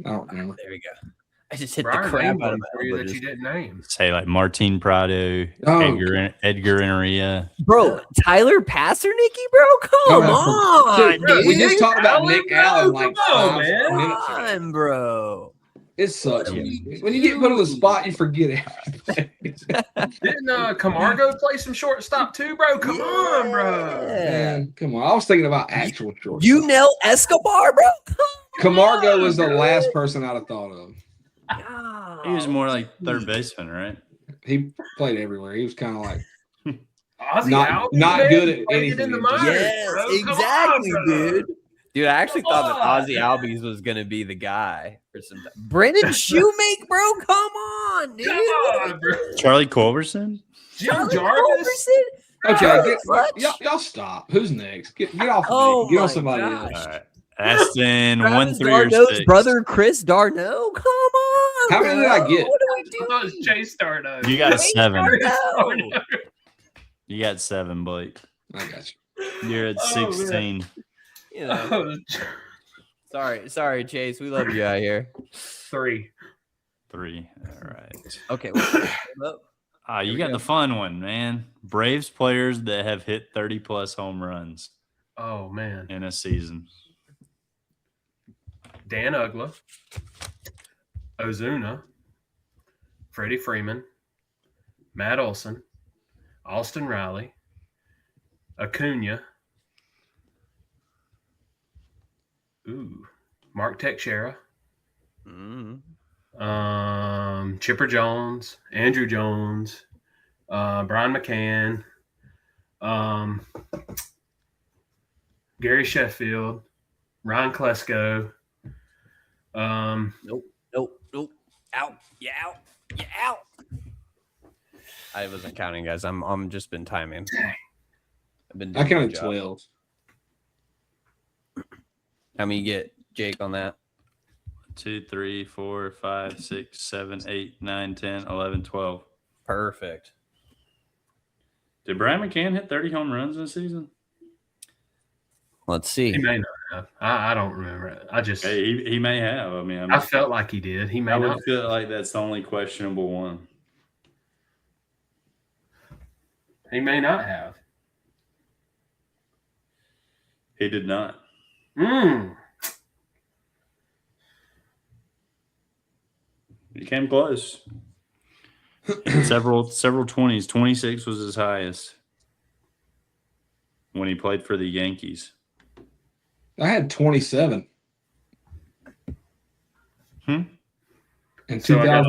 I don't remember. There we go. I just hit Brian the crap named out of one my for you elbow that you just- didn't name. Say like Martin Prado, Oh, Edgar Enria. Bro, Tyler Passernicky, bro? Come on, Dude, we just dude. talked about Allen, Nick Allen bro, like come on, 5 man. minutes ago. Come on, bro. It sucks What are when we you get put on the doing? spot. You forget everything. Didn't Camargo play some shortstop too, bro? Come on, bro. Yeah. Man, come on. I was thinking about actual shortstop. You know Escobar, bro? Camargo was the last person I'd have thought of. He was more like third baseman, right? He played everywhere. He was kind of like Ozzie Not- Albies, not man, good at played anything in the in general. minors, Yes, bro. Come exactly, on, bro. dude. Dude, I actually thought that Ozzie Albies was gonna be the guy for some time. Brendan Shoemake, bro. Come on, dude. Come on, bro. Charlie Culberson? Jim Charlie Jarvis. Culberson? okay. Clutch? Y'all stop. Who's next? Get off. Oh me. Get my on somebody gosh. else. All right. Aston, 1, Travis 3, or Darno's 6. brother, Chris Darno. Come on. How many did I bro. get? What are we I thought it was doing? Chase Darno. You got Chase 7. Darno. You got 7, Blake. I got you. You're at Oh, man. 16. You know, sorry, Chase. We love you out here. 3. 3. All right. Okay. Well, You we got go. the fun one, man. Braves players that have hit 30-plus home runs Oh, man. in a season. Dan Ugla, Ozuna, Freddie Freeman, Matt Olson, Austin Riley, Acuna, Mark Teixeira, Chipper Jones, Andrew Jones, Brian McCann, Gary Sheffield, Ryan Klesko. nope. Out. Yeah, out. Yeah, out. I wasn't counting, guys. I'm just been timing. I've been. I doing my counted job. 12. How many you get, Jake, on that? 2, 3, 4, 5, 6, 7, 8, 9, 10, 11, 12. Perfect. Did Brian McCann hit 30 home runs in a season? Let's see. He may not have. I don't remember it. Hey, he may have. I mean, I felt like he did. He may I not. would feel like that's the only questionable one. He may not have. He did not. Mm. He came close. several 20s. 26 was his highest when he played for the Yankees. I had 27. Hmm? In So I got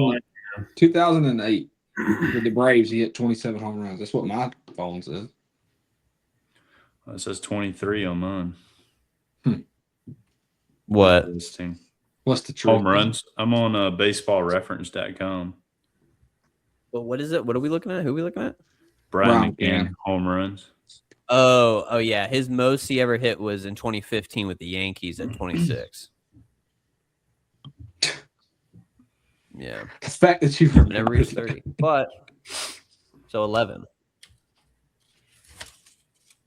2008, with the Braves, he hit 27 home runs. That's what my phone says. It says 23 on mine. What? Listing. What's the truth? Home runs. I'm on baseballreference.com. Well, what is it? What are we looking at? Who are we looking at? Brian McCann, home runs. Oh, yeah. His most he ever hit was in 2015 with the Yankees at 26. Yeah. The fact that you Never reached 30. But so 11.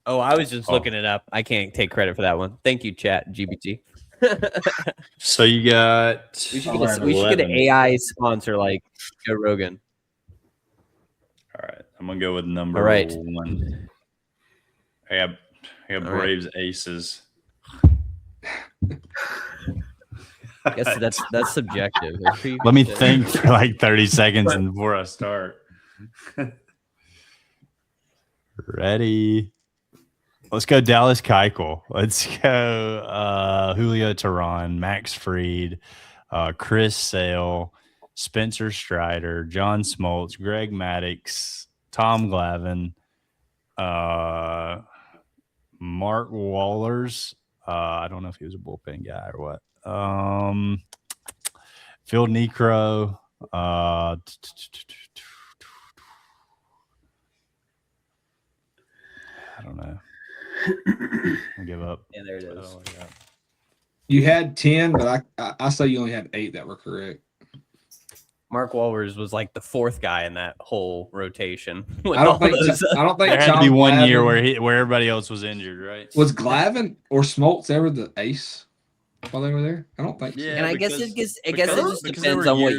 Oh, I was just looking it up. I can't take credit for that one. Thank you, chat GBT. So you got We should get an AI sponsor like Joe Rogan. All right. I'm gonna go with number 1. I got Braves aces. I guess that's subjective. Let me think for like 30 seconds before I start. Ready? Let's go Dallas Keuchel. Let's go Julio Teheran, Max Fried, Chris Sale, Spencer Strider, John Smoltz, Greg Maddux, Tom Glavine, Mark Wallers. I don't know if he was a bullpen guy or what. Phil Necro. I don't know. I'll give up. Yeah, there it is. Oh, yeah. You had 10, but I say you only had 8 that were correct. Mark Wahlberg was like the 4th guy in that whole rotation. I don't think there had to be one year where everybody else was injured, right? Was Glavine or Smoltz ever the ace while they were there? I don't think so. Yeah, and I guess it just depends on what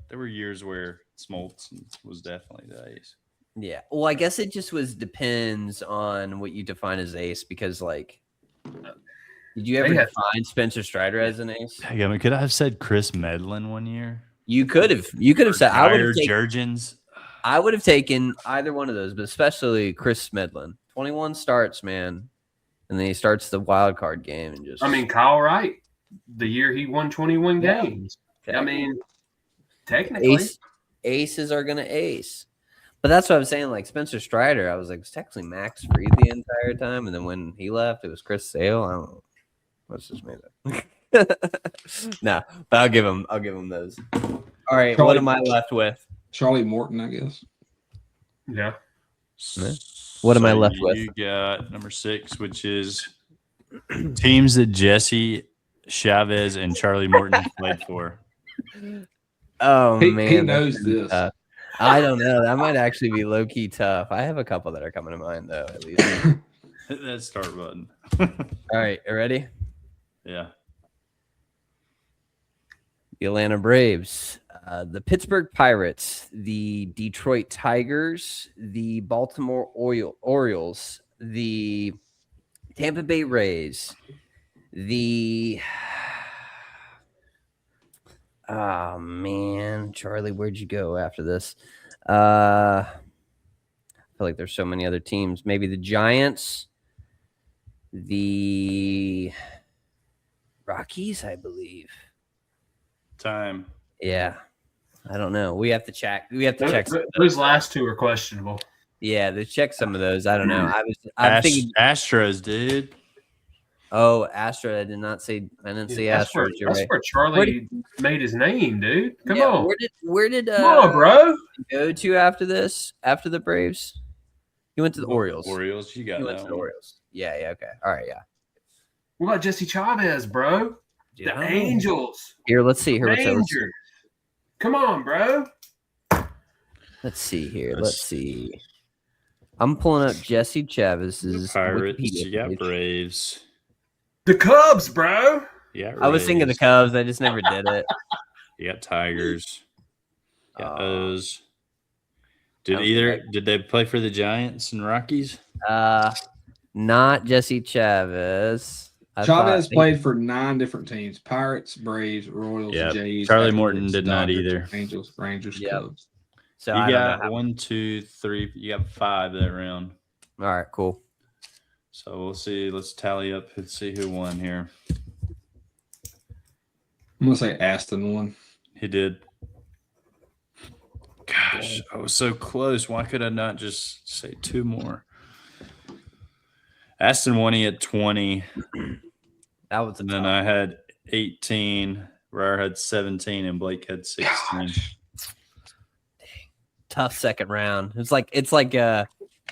there were years where Smoltz was definitely the ace. Yeah. Well, I guess it just depends on what you define as ace, because like, did you ever define Spencer Strider as an ace? I mean, could I have said Chris Medlin one year? You could have said Jurgens. I would have taken either one of those, but especially Chris Medlin. 21 starts, man, and then he starts the wild card game and just. I mean, Kyle Wright, the year he won 21 games. I mean, technically, aces are gonna ace. But that's what I was saying. Like Spencer Strider, I was like, it was technically Max Fried the entire time, and then when he left, it was Chris Sale. I don't know. Let's just make that. Nah, but I'll give him those. All right, what am I left with? Charlie Morton, I guess. Yeah. What am I left with? You got number 6, which is teams that Jesse Chavez and Charlie Morton played for. Oh man, he knows this. I don't know. That might actually be low key tough. I have a couple that are coming to mind though. At least hit that start button. All right, you ready? Yeah. The Atlanta Braves, the Pittsburgh Pirates, the Detroit Tigers, the Baltimore Orioles, the Tampa Bay Rays, the oh man, Charlie, where'd you go after this? I feel like there's so many other teams. Maybe the Giants, the Rockies, I believe. Time. Yeah, I don't know. We have to check. We have to check. Those last 2 are questionable. Yeah, they check some of those. I don't know. I'm thinking Astros, dude. Oh, Astro. I did not say. I didn't say Astros. That's where Charlie made his name, dude. Come on. Where did come on, bro? Go to after this? After the Braves, he went to the Orioles. Orioles, you got went to the Orioles. Yeah. Okay. All right. Yeah. What about Jesse Chavez, bro? The Angels. Here, let's see. Here, Rangers. Come on, bro. Let's see here. Let's see. I'm pulling up Jesse Chavez's Pirates. Wikipedia You got page. Braves. The Cubs, bro. Yeah, I was thinking the Cubs. I just never did it. You got Tigers. You got those. Did they play for the Giants and Rockies? Not Jesse Chavez. Chavez played for 9 different teams: Pirates, Braves, Royals, Jays. Charlie Morton did not either. Angels, Rangers, Yep. Cubs. So you I don't know got 1, 2, 3. You got 5 that round. All right, cool. So we'll see. Let's tally up and see who won here. I'm gonna say Aston won. He did. Gosh, I was so close. Why could I not just say 2 more? Aston won. He had 20. That was And then I had 18. Ryer had 17, and Blake had 16. Gosh. tough second round. It's like a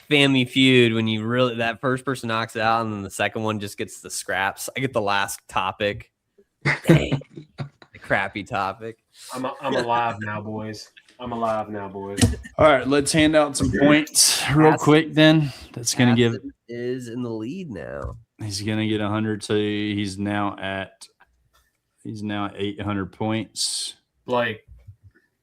Family Feud when you really that first person knocks it out and then the second one just gets the scraps. I get the last topic. Dang. The crappy topic. I'm alive now, boys. I'm alive now, boys. All right, let's hand out some points real quick then. That's going to give – is in the lead now. He's going to get 100, so he's now at 800 points. Blake.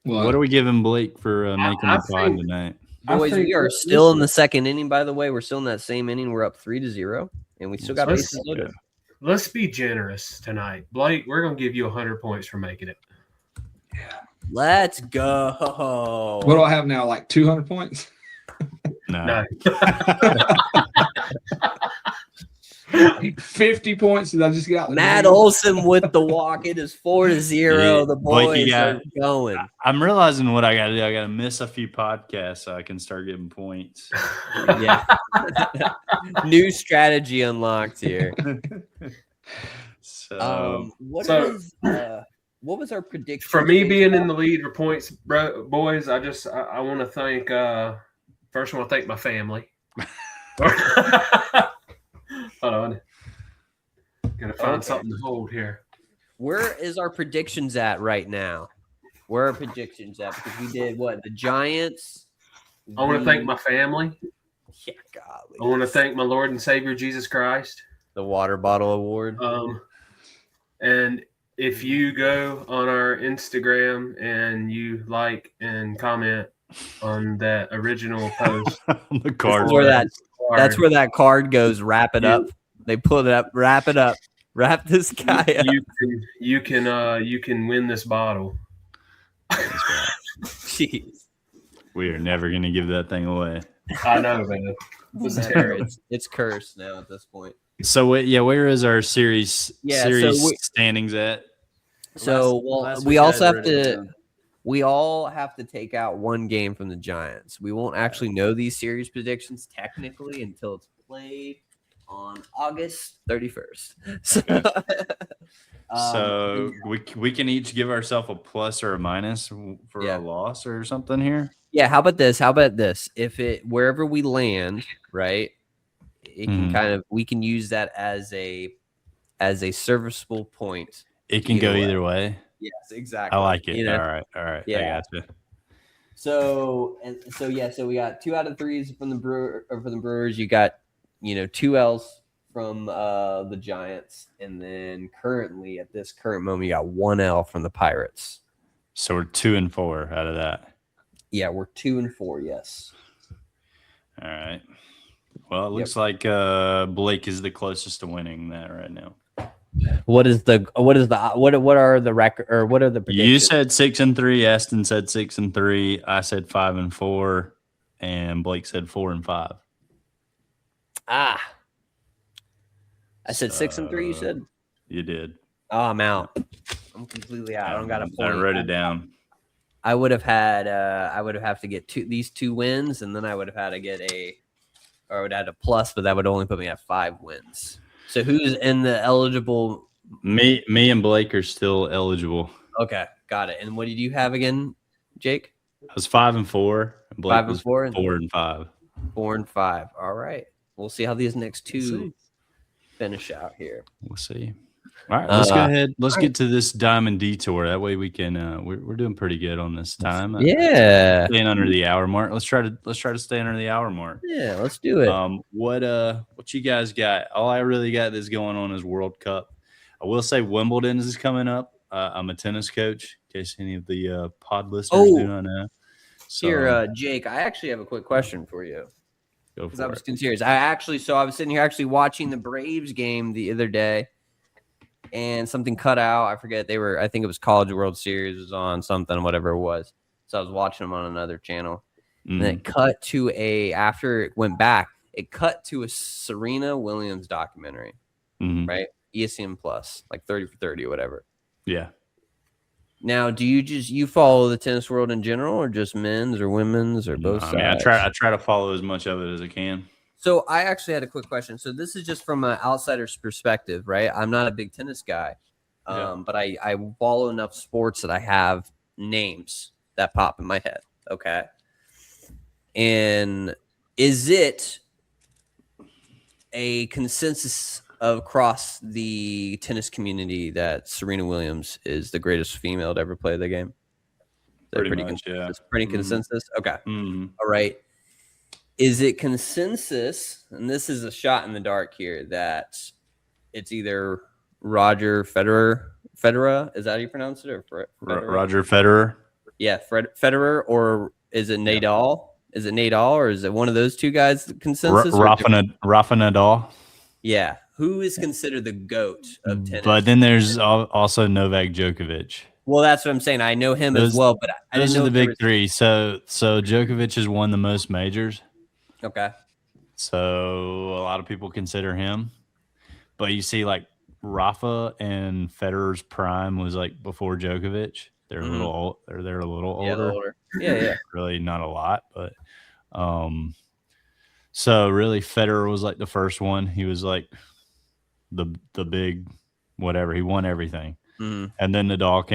What are we giving Blake for making the pod tonight? Boys, we are still in the second inning, by the way. We're still in that same inning. We're up 3-0, and we still got bases loaded. Let's be generous tonight. Blake, we're going to give you 100 points for making it. Yeah. Let's go. What do I have now? Like 200 points? No. 50 points did I just get out? Matt Olson with the walk. It is 4-0. The boys are going. I'm realizing what I got to do. I got to miss a few podcasts so I can start getting points. Yeah. New strategy unlocked here. What was our prediction? For me being in the lead for points, boys, I want to thank first I want to thank my family. Hold on. Gotta find something to hold here. Where is our predictions at right now? Where are predictions at? Because we did what? The Giants. I want to thank my family. Yeah, golly. I want to thank my Lord and Savior Jesus Christ. The water bottle award. And if you go on our Instagram and you like and comment on that original post, the card. That's where that card goes. Wrap it up. They pull it up. Wrap it up. Wrap this guy up. You can win this bottle. Jeez. We are never gonna give that thing away. I know, man. It's cursed now at this point. So where is our series standings at? We all have to take out one game from the Giants. We won't actually know these series predictions technically until it's played on August 31st. So we can each give ourselves a plus or a minus for a loss or something here. Yeah. How about this? If wherever we land, right, it can we can use that as a serviceable point. It can go either way. Yes, exactly. I like it. All right. Yeah. I gotcha. So we got 2 out of 3s from the Brewers. You got 2 L's from the Giants, and then currently at this current moment, you got 1 L from the Pirates. So we're 2 and 4 out of that. Yeah, we're 2 and 4. Yes. All right. Well, it looks like Blake is the closest to winning that right now. What are the record or what are the predictions? You said 6-3. Aston said 6-3. I said 5-4, and Blake said 4-5. I said 6-3. You said you did. Oh, I'm out. I'm completely out. I don't got a point. I wrote it down. I would have had. I would have to get these 2 wins, and then I would have had to get I would have had a plus, but that would only put me at 5 wins. So who's in the eligible? Me and Blake are still eligible. Okay, got it. And what did you have again, Jake? I was 5-4. And Blake 5-4. 4-5. 4-5. All right. We'll see how these next 2 finish out here. We'll see. All right, let's go ahead. Let's get to this diamond detour. That way we can. We're doing pretty good on this time. Yeah, staying under the hour mark. Let's try to stay under the hour mark. Yeah, let's do it. What you guys got? All I really got that's going on is World Cup. I will say Wimbledon is coming up. I'm a tennis coach. In case any of the pod listeners do not know. So, here, Jake, I actually have a quick question for you. Go for I was serious. I was sitting here actually watching the Braves game the other day. And something cut out. I forget. I think it was College World Series was on something, whatever it was. So I was watching him on another channel. And then it cut to after it went back, it cut to a Serena Williams documentary, right? ESPN Plus, like 30 for 30 or whatever. Yeah. Now, do you follow the tennis world in general, or just men's or women's or both sides? I mean, I try to follow as much of it as I can. So I actually had a quick question. So this is just from an outsider's perspective, right? I'm not a big tennis guy, but I follow enough sports that I have names that pop in my head. Okay. And is it a consensus across the tennis community that Serena Williams is the greatest female to ever play the game? Pretty much, yeah. It's pretty consensus? Okay. Mm-hmm. All right. Is it consensus, and this is a shot in the dark here, that it's either Roger Federer, is that how you pronounce it? Or Roger Federer? Yeah, Federer, or is it Nadal? Is it Nadal, or is it one of those two guys? Consensus? Rafa Nadal. Yeah. Who is considered the GOAT of tennis? But then there's also Novak Djokovic. Well, that's what I'm saying. I know him as well, but I didn't know those are the big three. So Djokovic has won the most majors. Okay. So a lot of people consider him. But you see, like, Rafa and Federer's prime was like before Djokovic. They're a little old. They're a little older. Yeah. Really not a lot, but so really Federer was like the first one. He was like the big whatever. He won everything. And then Nadal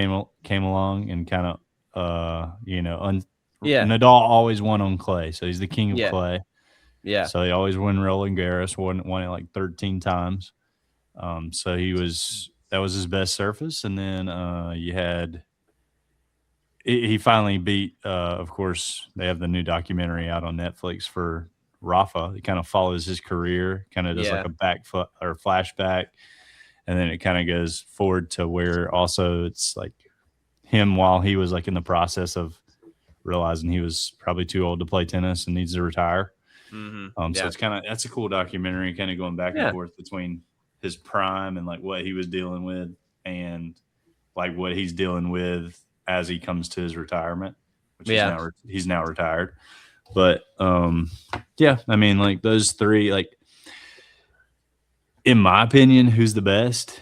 came along and kind of Nadal always won on clay, so he's the king of clay. Yeah. So he always won Roland Garros, won it like 13 times. So that was his best surface, and then he finally beat. Of course, they have the new documentary out on Netflix for Rafa. It kind of follows his career, kind of does like a back foot or flashback, and then it kind of goes forward to where also it's like him while he was like in the process of realizing he was probably too old to play tennis and needs to retire. So it's that's a cool documentary, kind of going back and forth between his prime and like what he was dealing with and like what he's dealing with as he comes to his retirement, which he's now retired. But I mean, like those three, like in my opinion, who's the best?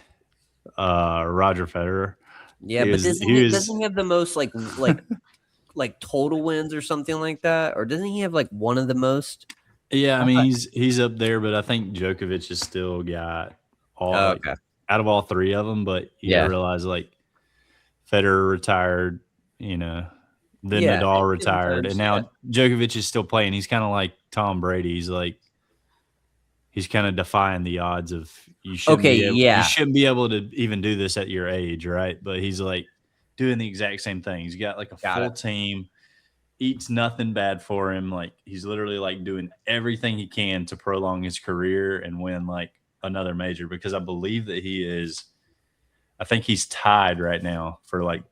Roger Federer. Yeah, but doesn't he have the most like total wins or something like that? Or doesn't he have like one of the most? Yeah, I mean he's up there, but I think Djokovic has still got all out of all three of them. But you realize like Federer retired, then Nadal retired, and now Djokovic is still playing. He's kind of like Tom Brady. He's kind of defying the odds of you shouldn't be able to even do this at your age, right? But he's like doing the exact same thing. He's got like a full team, eats nothing bad for him. Like he's literally like doing everything he can to prolong his career and win like another major, because I believe that I think he's tied right now for like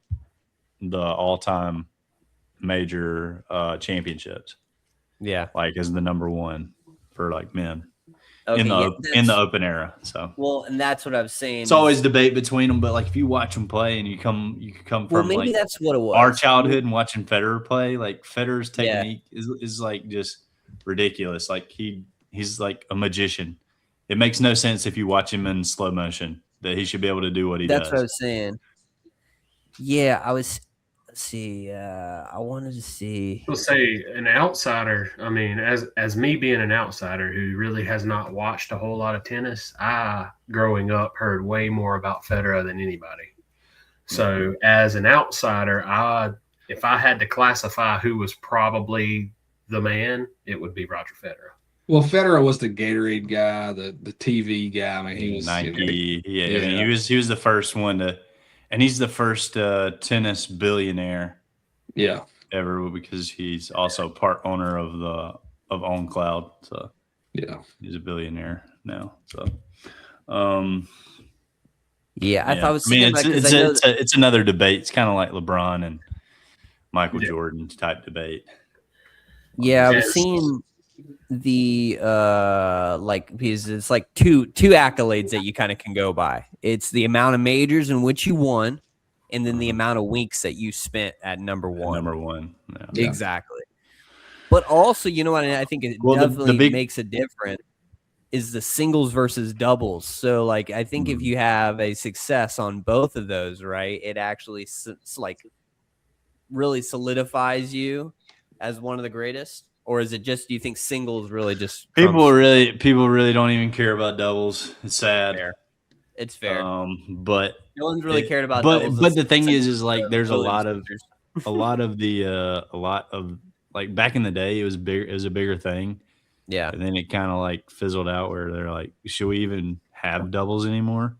the all-time major championships. Yeah. Like as the number one for like men. Okay, in the open era. So and that's what I was saying. It's always debate between them, but like if you watch them play and you come from maybe like that's what it was. Our childhood and watching Federer play, like Federer's technique is like just ridiculous. Like he's like a magician. It makes no sense if you watch him in slow motion that he should be able to do what he does. That's what I was saying. Yeah, I was. I wanted to see. We'll say an outsider. I mean, as me being an outsider who really has not watched a whole lot of tennis, I, growing up, heard way more about Federer than anybody. So as an outsider, if I had to classify who was probably the man, it would be Roger Federer. Well, Federer was the Gatorade guy, the TV guy. I mean, he was Nike. I mean, he was the first one to. And he's the first tennis billionaire, ever, because he's also part owner of OnCloud. So he's a billionaire now. So, I thought I was. I mean, it's another debate. It's kind of like LeBron and Michael Jordan type debate. Yeah, I was seeing the because it's like two accolades that you kind of can go by. It's the amount of majors in which you won and then the amount of weeks that you spent at number one. Number one. Yeah. Exactly. But also, you know what I think it definitely makes a difference is the singles versus doubles. So, like, I think if you have a success on both of those, right, it actually like really solidifies you as one of the greatest. Or is it just, do you think singles really just people really don't even care about doubles? It's sad. It's fair. But no one's really cared about doubles. But the thing is like there's a lot of like back in the day it was a bigger thing. Yeah. And then it kind of like fizzled out where they're like, should we even have doubles anymore?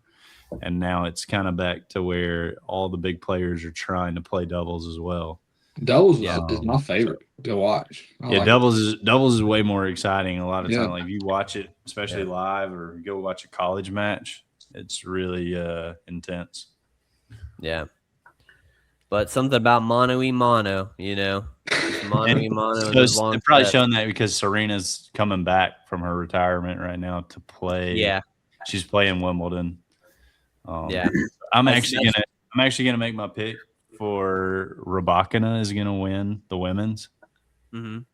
And now it's kind of back to where all the big players are trying to play doubles as well. Doubles is my favorite to watch. Doubles is way more exciting. A lot of time, like if you watch it, especially live, or go watch a college match, it's really intense. Yeah, but something about mono y mono, you know, mono y mono. They've probably shown that because Serena's coming back from her retirement right now to play. Yeah, she's playing Wimbledon. I'm actually gonna make my pick for Rybakina is gonna win the women's, and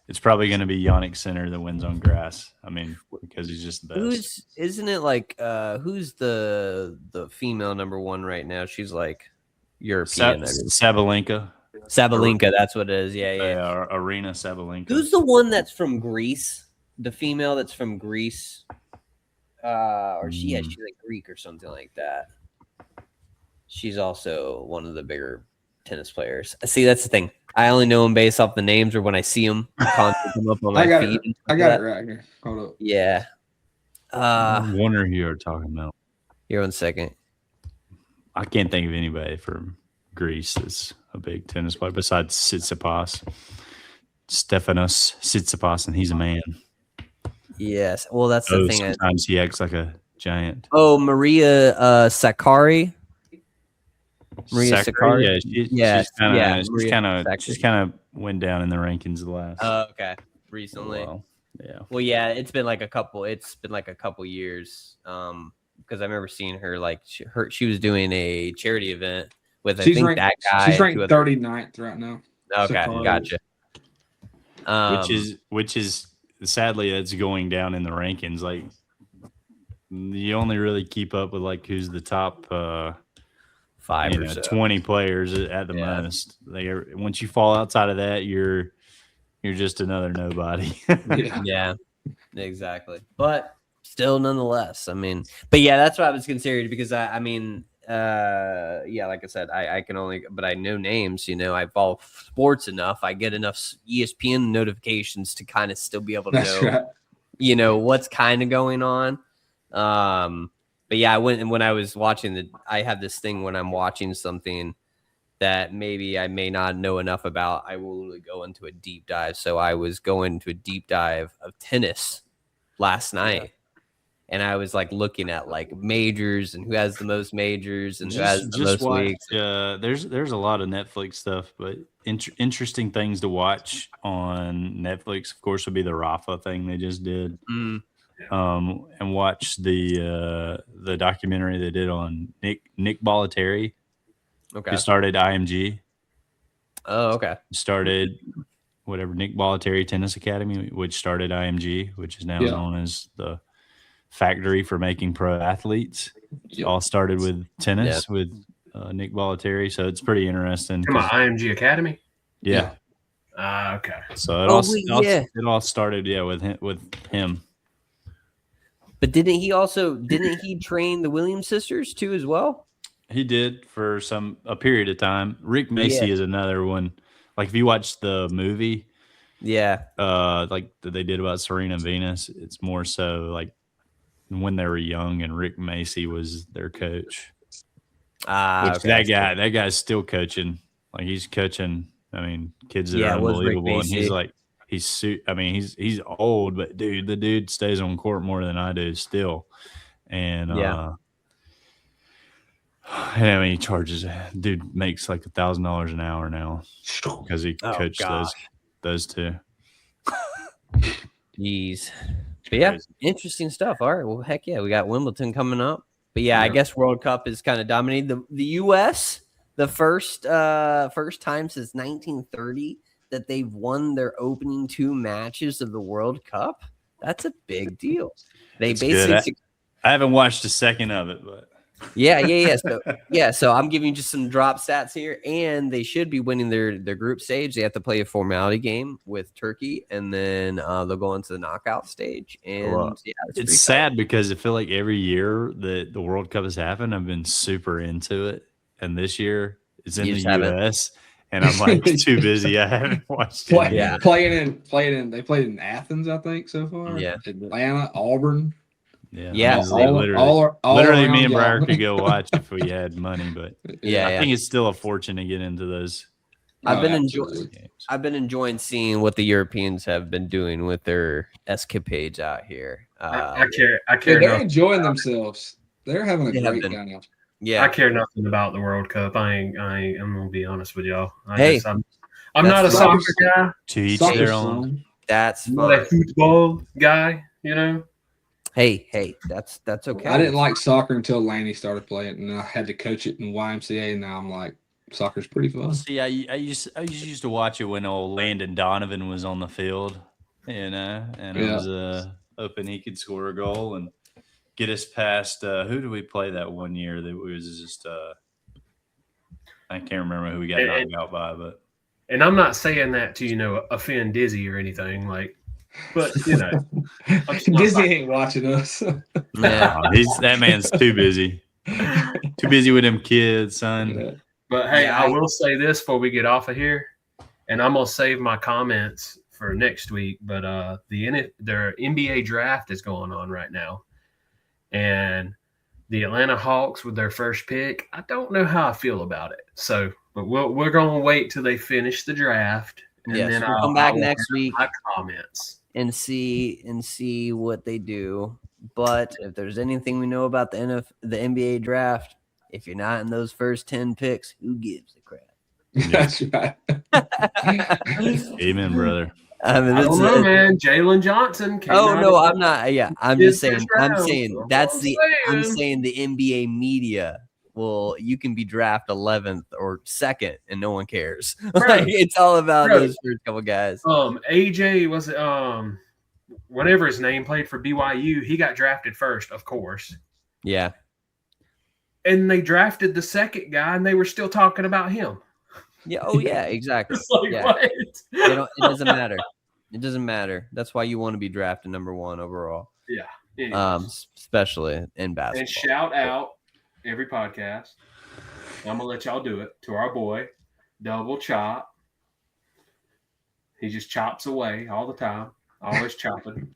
it's probably gonna be Yannick Sinner that wins on grass. I mean, because he's just the best. Isn't it like who's the female number one right now? She's like European. Sabalenka. Sabalenka, that's what it is. Yeah. Arena Sabalenka. Who's the one that's from Greece? The female that's from Greece. Or she's like Greek or something like that. She's also one of the bigger tennis players. See, that's the thing. I only know them based off the names or when I see them. Constantly come up on my feed. I got it right here. Hold up. Yeah. I wonder who you're talking about. Here, 1 second. I can't think of anybody from Greece that's a big tennis player besides Tsitsipas. Stefanos Tsitsipas, and he's a man. Yes. Well, that's the thing. Sometimes he acts like a giant. Oh, Maria Sakkari. Maria Sakkari. She's kind of went down in the rankings the last. Okay. Recently. Yeah. Well, yeah, it's been like a couple years. Because I remember seeing her she was doing a charity event with that guy. She's ranked 39th right now. Okay, gotcha. Which is sadly that's going down in the rankings. Like you only really keep up with like who's the top 5 or so. 20 players at the most. Once you fall outside of that, you're just another nobody. Yeah, exactly. But still, nonetheless, I mean, but yeah, that's what I was considered because I mean, like I said, I can only, but I know names, you know, I follow sports enough. I get enough ESPN notifications to kind of still be able to know, you know, what's kind of going on. But yeah, when I was watching I have this thing when I'm watching something that maybe I may not know enough about, I will really go into a deep dive. So I was going into a deep dive of tennis last night. And I was like looking at like majors and who has the most majors and who has the most weeks. There's a lot of Netflix stuff, but interesting things to watch on Netflix, of course, would be the Rafa thing they just did. And watch the documentary they did on Nick Bollettieri. Okay. Who started IMG. Oh, okay. Started whatever Nick Bollettieri Tennis Academy, which started IMG, which is now known as the factory for making pro athletes. It all started with tennis with Nick Bollettieri, so it's pretty interesting. Come on, IMG Academy. Yeah. Okay. So it all started with him. But didn't he train the Williams sisters too as well? He did for a period of time. Rick Macy is another one. Like if you watch the movie, like they did about Serena and Venus, it's more so like when they were young and Rick Macy was their coach. That guy's still coaching. Like he's coaching. I mean, kids that are unbelievable, and he's old, but dude, the dude stays on court more than I do still, and I mean, he charges. Dude makes like $1,000 an hour now because he coached those two. Jeez. But yeah, interesting stuff. All right. Well, heck yeah. We got Wimbledon coming up. But yeah, I guess World Cup is kind of dominating the U.S. The first time since 1930 that they've won their opening 2 matches of the World Cup. That's a big deal. They basically. I haven't watched a second of it, but So I'm giving you just some drop stats here, and they should be winning their group stage. They have to play a formality game with Turkey, and then they'll go into the knockout stage. And it's sad because I feel like every year that the World Cup has happened, I've been super into it, and this year it's in the U.S. and I'm like too busy. I haven't watched it. Playing in. They played in Athens, I think, so far. Yeah, Atlanta, Auburn. Yeah, literally me and Briar could go watch if we had money, but I think it's still a fortune to get into those. I've been enjoying seeing what the Europeans have been doing with their escapades out here. I care. They're enjoying themselves. They're having a great time now. Yeah, I care nothing about the World Cup. I'm gonna be honest with y'all. I'm not a soccer guy. To each their own. That's fine. Not a football guy, you know. Hey, that's okay. I didn't like soccer until Laney started playing, and I had to coach it in YMCA. And now I'm like, soccer's pretty fun. See, I used to watch it when old Landon Donovan was on the field, and it was hoping he could score a goal and get us past. Who did we play that one year? That was just I can't remember who we got knocked out by, but. And I'm not saying that to offend Dizzy or anything like. But Disney ain't watching us. That man's too busy. Too busy with them kids, son. Yeah. But hey, I will say this before we get off of here, and I'm gonna save my comments for next week. But their NBA draft is going on right now, and the Atlanta Hawks with their first pick. I don't know how I feel about it. So, but we're gonna wait till they finish the draft, and then we'll come back next week. My comments. And see what they do. But if there's anything we know about the NBA draft, if you're not in those first 10 picks, who gives a crap? That's right. Amen, brother. I don't know, man. Jalen Johnson. I'm not. Yeah, I'm just saying. I'm saying the NBA media. Well, you can be drafted 11th or 2nd, and no one cares. Like, it's all about those first couple guys. AJ was whatever his name, played for BYU. He got drafted first, of course. Yeah. And they drafted the second guy, and they were still talking about him. Yeah. Oh, yeah. Exactly. What? It doesn't matter. It doesn't matter. That's why you want to be drafted number 1 overall. Yeah. Especially in basketball. And shout out every podcast. I'm gonna let y'all do it to our boy, Double Chop. He just chops away all the time, always chopping.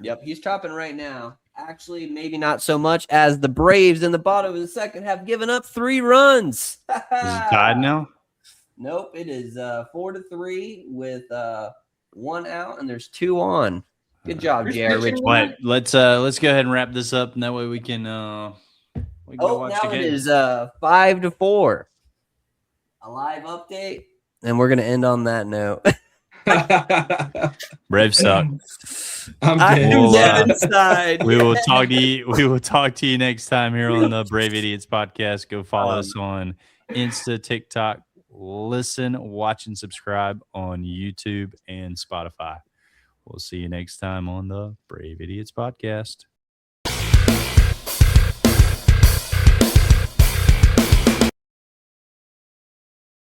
Yep, he's chopping right now. Actually, maybe not so much, as the Braves in the bottom of the second have given up 3 runs. Is it tied now? Nope, it is 4-3 with 1 out, and there's 2 on. Good job, J.R. Rich. Let's go ahead and wrap this up, and that way we can go watch the game. It is 5-4. A live update, and we're gonna end on that note. Braves suck. We will talk to you. We will talk to you next time here on the Brave Idiots podcast. Go follow us on Insta, TikTok, listen, watch, and subscribe on YouTube and Spotify. We'll see you next time on the Brave Idiots podcast.